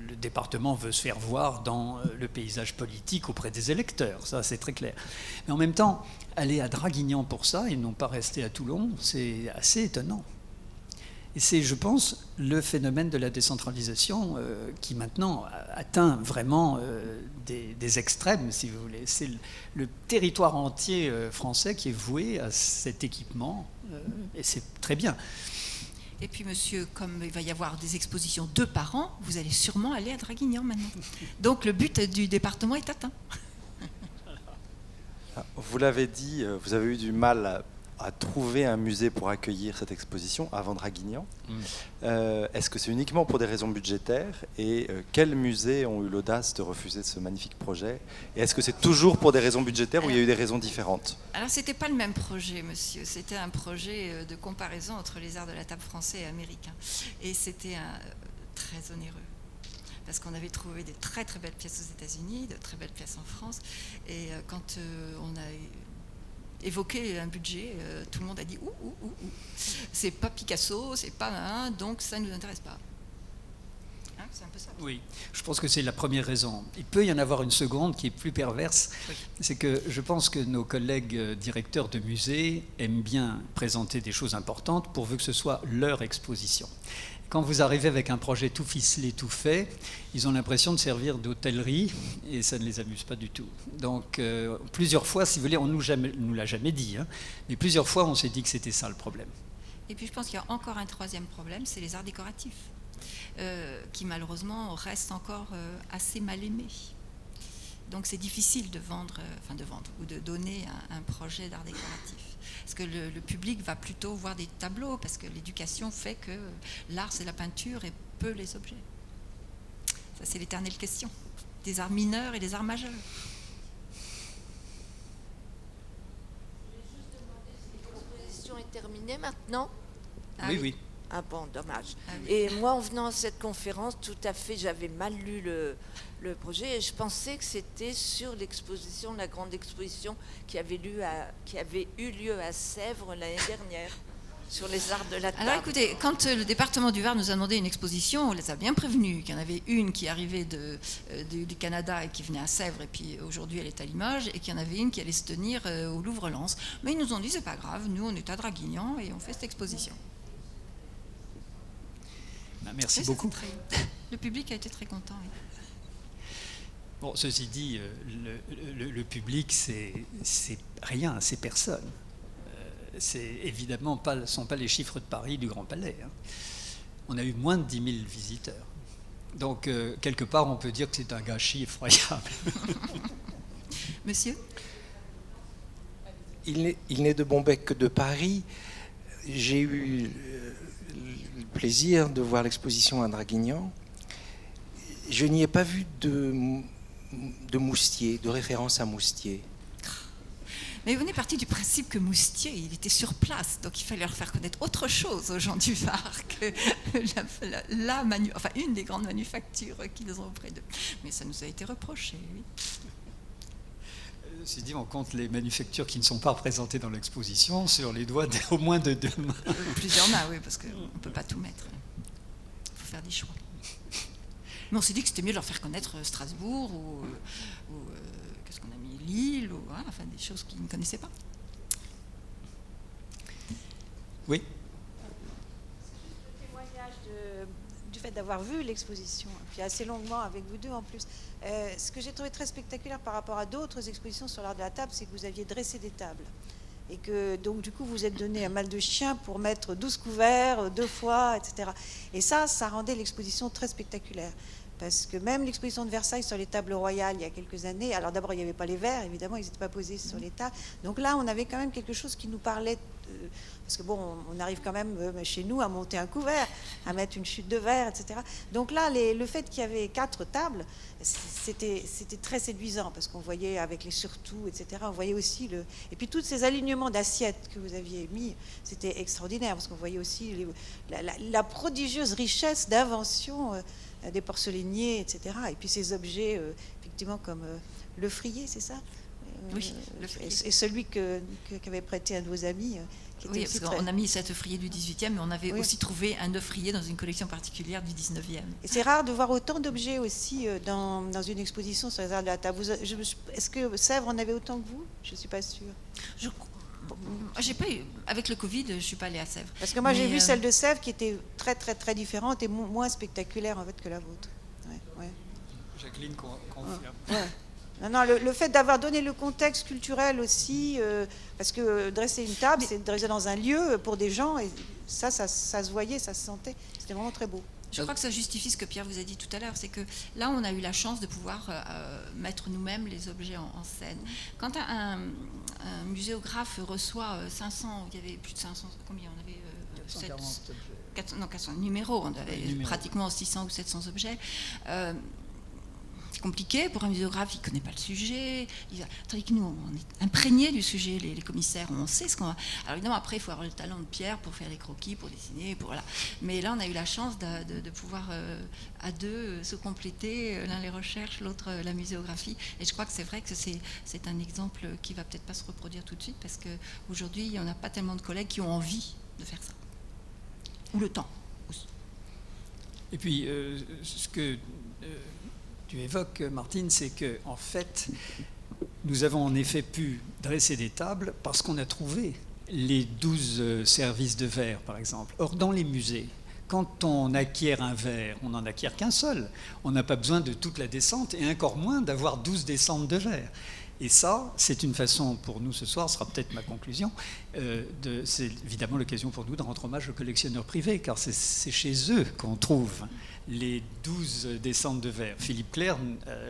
le département veut se faire voir dans le paysage politique auprès des électeurs. Ça, c'est très clair. Mais en même temps, aller à Draguignan pour ça et non pas rester à Toulon, c'est assez étonnant. Et c'est, je pense, le phénomène de la décentralisation qui maintenant atteint vraiment des extrêmes, si vous voulez. C'est le territoire entier français qui est voué à cet équipement, et c'est très bien. Et puis, monsieur, comme il va y avoir des expositions 2 par an, vous allez sûrement aller à Draguignan maintenant. Donc, le but du département est atteint. Vous l'avez dit, vous avez eu du mal à trouver un musée pour accueillir cette exposition avant Draguignan. Est-ce que c'est uniquement pour des raisons budgétaires et quels musées ont eu l'audace de refuser ce magnifique projet? Et est-ce que c'est toujours pour des raisons budgétaires ou il y a eu des raisons différentes? Alors, c'était pas le même projet, monsieur. C'était un projet de comparaison entre les arts de la table français et américains. Et c'était très onéreux. Parce qu'on avait trouvé des très très belles pièces aux États-Unis, de très belles pièces en France. Et quand on a évoqué un budget, tout le monde a dit ouh, c'est pas Picasso, c'est pas donc ça ne nous intéresse pas. Hein, c'est un peu ça. Oui, je pense que c'est la première raison. Il peut y en avoir une seconde qui est plus perverse. Oui. C'est que je pense que nos collègues directeurs de musées aiment bien présenter des choses importantes pourvu que ce soit leur exposition. Quand vous arrivez avec un projet tout ficelé, tout fait, ils ont l'impression de servir d'hôtellerie et ça ne les amuse pas du tout. Donc, plusieurs fois, si vous voulez, on ne nous l'a jamais dit, hein, mais plusieurs fois, on s'est dit que c'était ça le problème. Et puis, je pense qu'il y a encore un troisième problème, c'est les arts décoratifs, qui malheureusement restent encore assez mal aimés. Donc, c'est difficile de vendre ou de donner un projet d'art décoratif. Parce que le public va plutôt voir des tableaux, parce que l'éducation fait que l'art, c'est la peinture et peu les objets. Ça, c'est l'éternelle question. Des arts mineurs et des arts majeurs. Je voulais juste demander si l'exposition est terminée maintenant. Oui. Ah bon, dommage. Ah oui. Et moi, en venant à cette conférence, tout à fait, j'avais mal lu le projet et je pensais que c'était sur l'exposition, la grande exposition qui avait eu lieu à Sèvres l'année dernière, sur les arts de la table. Alors écoutez, quand le département du Var nous a demandé une exposition, on les a bien prévenus qu'il y en avait une qui arrivait du Canada et qui venait à Sèvres, et puis aujourd'hui elle est à Limoges, et qu'il y en avait une qui allait se tenir au Louvre-Lens. Mais ils nous ont dit, c'est pas grave, nous on est à Draguignan et on fait cette exposition. Merci beaucoup. Le public a été très content. Oui. Bon, ceci dit, le public, c'est rien, c'est personne. C'est évidemment sont pas les chiffres de Paris du Grand Palais. Hein. On a eu moins de 10 000 visiteurs. Donc, quelque part, on peut dire que c'est un gâchis effroyable. Monsieur ? Il n'est de Bombec que de Paris. J'ai eu le plaisir de voir l'exposition à Draguignan. Je n'y ai pas vu de Moustier, de référence à Moustier. Mais vous venez parti du principe que Moustier, il était sur place, donc il fallait leur faire connaître autre chose aux gens du Var que une des grandes manufactures qu'ils ont auprès d'eux. Mais ça nous a été reproché, oui. Ceci dit, on compte les manufactures qui ne sont pas représentées dans l'exposition sur les doigts au moins de 2 mains. Plusieurs mains, oui, parce qu'on ne peut pas tout mettre. Il faut faire des choix. Mais on s'est dit que c'était mieux de leur faire connaître Strasbourg ou qu'est-ce qu'on a mis, Lille, ou enfin des choses qu'ils ne connaissaient pas. Oui. Le témoignage du fait d'avoir vu l'exposition, puis assez longuement avec vous deux en plus. Ce que j'ai trouvé très spectaculaire par rapport à d'autres expositions sur l'art de la table, c'est que vous aviez dressé des tables. Et que donc du coup vous êtes donné un mal de chien pour mettre 12 couverts 2 fois, etc. Et ça rendait l'exposition très spectaculaire. Parce que même l'exposition de Versailles sur les tables royales il y a quelques années, alors d'abord il n'y avait pas les verres, évidemment ils n'étaient pas posés sur les tables. Donc là on avait quand même quelque chose qui nous parlait parce que bon, on arrive quand même chez nous à monter un couvert, à mettre une chute de verre, etc. Donc là, le fait qu'il y avait 4 tables, c'était très séduisant, parce qu'on voyait avec les surtouts, etc. On voyait aussi et puis tous ces alignements d'assiettes que vous aviez mis, c'était extraordinaire, parce qu'on voyait aussi la prodigieuse richesse d'invention des porcelainiers, etc. Et puis ces objets, effectivement, comme le frier, c'est ça? Oui, le frier. Et celui qu'avait prêté un de vos amis. Oui, parce qu'on a mis cet œuvrier du 18e, mais on avait aussi trouvé un œuvrier dans une collection particulière du 19e. Et c'est rare de voir autant d'objets aussi dans une exposition sur les arts de la table. Est-ce que Sèvres en avait autant que vous? Je ne suis pas sûre. J'ai pas eu, avec le Covid, je ne suis pas allée à Sèvres. Parce que moi, j'ai vu celle de Sèvres qui était très, très, très différente et moins spectaculaire en fait que la vôtre. Ouais. Jacqueline confirme. Ouais. Non, le fait d'avoir donné le contexte culturel aussi, parce que dresser une table, c'est dresser dans un lieu pour des gens, et ça se voyait, ça se sentait, c'était vraiment très beau. Je crois que ça justifie ce que Pierre vous a dit tout à l'heure, c'est que là, on a eu la chance de pouvoir mettre nous-mêmes les objets en scène. Quand un muséographe reçoit 500, il y avait plus de 500, combien on avait 400 numéros, on avait pratiquement 600 ou 700 objets. C'est compliqué pour un muséographe, il ne connaît pas le sujet. Tandis que nous, on est imprégnés du sujet, les commissaires, on sait ce qu'on va. Alors évidemment, après, il faut avoir le talent de Pierre pour faire les croquis, pour dessiner, voilà. Mais là, on a eu la chance de pouvoir, à deux, se compléter, l'un les recherches, l'autre la muséographie. Et je crois que c'est vrai que c'est un exemple qui ne va peut-être pas se reproduire tout de suite, parce qu'aujourd'hui, on n'a pas tellement de collègues qui ont envie de faire ça. Ou le temps aussi. Et puis, ce que tu évoques, Martine, c'est que en fait, nous avons en effet pu dresser des tables parce qu'on a trouvé les 12 services de verre, par exemple. Or, dans les musées, quand on acquiert un verre, on n'en acquiert qu'un seul. On n'a pas besoin de toute la descente et encore moins d'avoir 12 descentes de verre. Et ça, c'est une façon pour nous ce soir, ce sera peut-être ma conclusion, c'est évidemment l'occasion pour nous de rendre hommage aux collectionneurs privés, car c'est chez eux qu'on trouve les 12 descentes de verre. Philippe Clerc,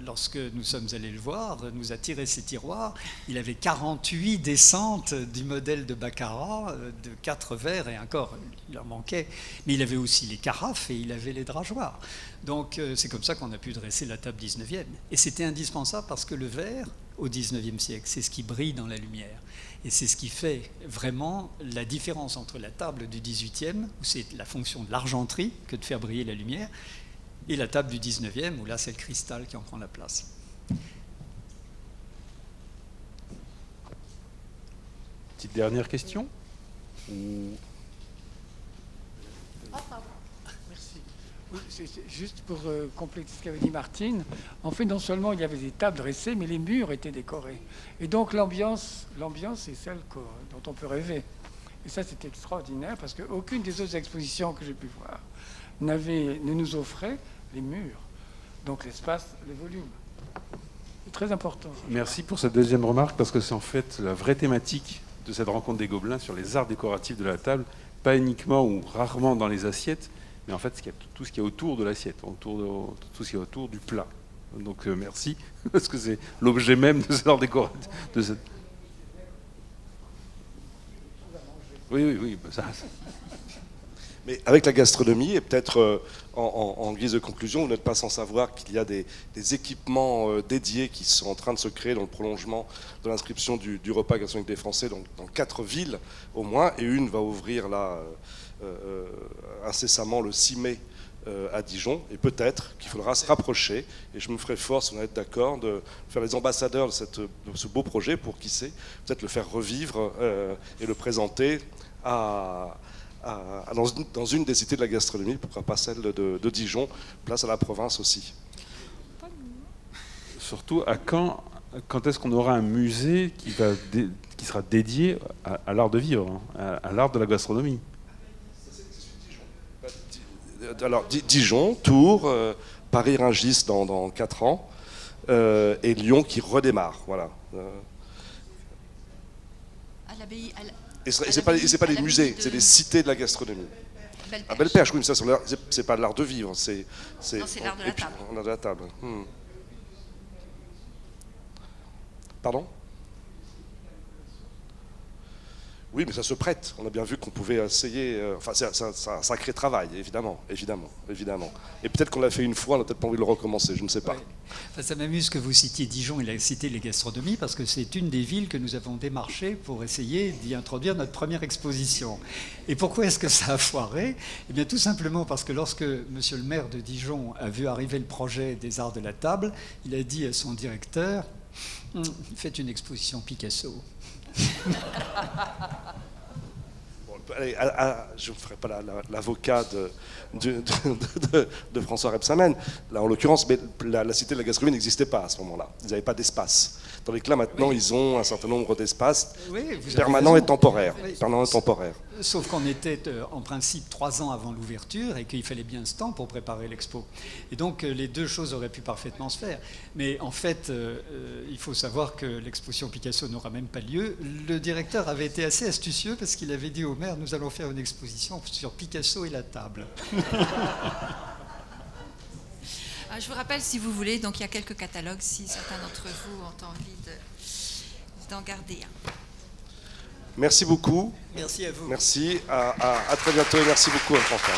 lorsque nous sommes allés le voir, nous a tiré ses tiroirs. Il avait 48 descentes du modèle de Baccarat, de 4 verres, et encore, il en manquait. Mais il avait aussi les carafes et il avait les drageoirs. Donc c'est comme ça qu'on a pu dresser la table 19e. Et c'était indispensable parce que le verre, au 19e siècle, c'est ce qui brille dans la lumière. Et c'est ce qui fait vraiment la différence entre la table du 18e, où c'est la fonction de l'argenterie que de faire briller la lumière, et la table du 19e, où là c'est le cristal qui en prend la place. Petite dernière question Ah, pardon. Merci. Oui, c'est juste pour compléter ce qu'avait dit Martine. En fait, non seulement il y avait des tables dressées, mais les murs étaient décorés. Et donc l'ambiance est celle dont on peut rêver. Et ça, c'est extraordinaire, parce qu'aucune des autres expositions que j'ai pu voir ne nous offrait les murs. Donc l'espace, le volume. C'est très important. Merci pour cette deuxième remarque, parce que c'est en fait la vraie thématique de cette rencontre des Gobelins sur les arts décoratifs de la table, pas uniquement ou rarement dans les assiettes, mais en fait tout ce qui est autour de l'assiette, tout ce qui est autour du plat. Donc merci, parce que c'est l'objet même de cet art décoratif. Oui, ça. Mais avec la gastronomie, et peut-être en guise de conclusion, vous n'êtes pas sans savoir qu'il y a des équipements dédiés qui sont en train de se créer dans le prolongement de l'inscription du repas gastronomique des Français dans 4 villes au moins, et une va ouvrir là incessamment le 6 mai à Dijon, et peut-être qu'il faudra se rapprocher, et je me ferai fort, si on est d'accord, de faire les ambassadeurs de ce beau projet pour, qui sait, peut-être le faire revivre et le présenter dans une des cités de la gastronomie, pourquoi pas celle de Dijon, place à la province aussi. Surtout, quand est-ce qu'on aura un musée qui sera dédié à l'art de vivre, à l'art de la gastronomie? Alors Dijon, Tours, Paris-Rungis dans 4 ans, et Lyon qui redémarre. Voilà. À l'abbaye. Et c'est pas des musées, c'est des cités de la gastronomie. À Belle-Perche, oui, mais ça, c'est pas de l'art de vivre, c'est l'art de la table. On a de la table. Pardon? Oui, mais ça se prête. On a bien vu qu'on pouvait essayer. Enfin, c'est un sacré travail, évidemment. Et peut-être qu'on l'a fait une fois, on n'a peut-être pas envie de le recommencer, je ne sais pas. Ouais. Enfin, ça m'amuse que vous citiez Dijon et cité les gastronomies, parce que c'est une des villes que nous avons démarché pour essayer d'y introduire notre première exposition. Et pourquoi est-ce que ça a foiré? Eh bien, tout simplement parce que lorsque monsieur le maire de Dijon a vu arriver le projet des Arts de la Table, il a dit à son directeur, faites une exposition Picasso. Bon, allez, je ne ferai pas l'avocat de François Rebsamen, là en l'occurrence, mais la cité de la gastronomie n'existait pas à ce moment-là. Ils n'avaient pas d'espace. Tandis que là, maintenant, ils ont un certain nombre d'espaces permanents et temporaires. Sauf qu'on était en principe 3 ans avant l'ouverture et qu'il fallait bien ce temps pour préparer l'expo. Et donc les deux choses auraient pu parfaitement se faire. Mais en fait, il faut savoir que l'exposition Picasso n'aura même pas lieu. Le directeur avait été assez astucieux parce qu'il avait dit au maire, nous allons faire une exposition sur Picasso et la table. Je vous rappelle, si vous voulez, donc il y a quelques catalogues, si certains d'entre vous ont envie d'en garder un. Merci beaucoup. Merci à vous. Merci, à très bientôt et merci beaucoup à François.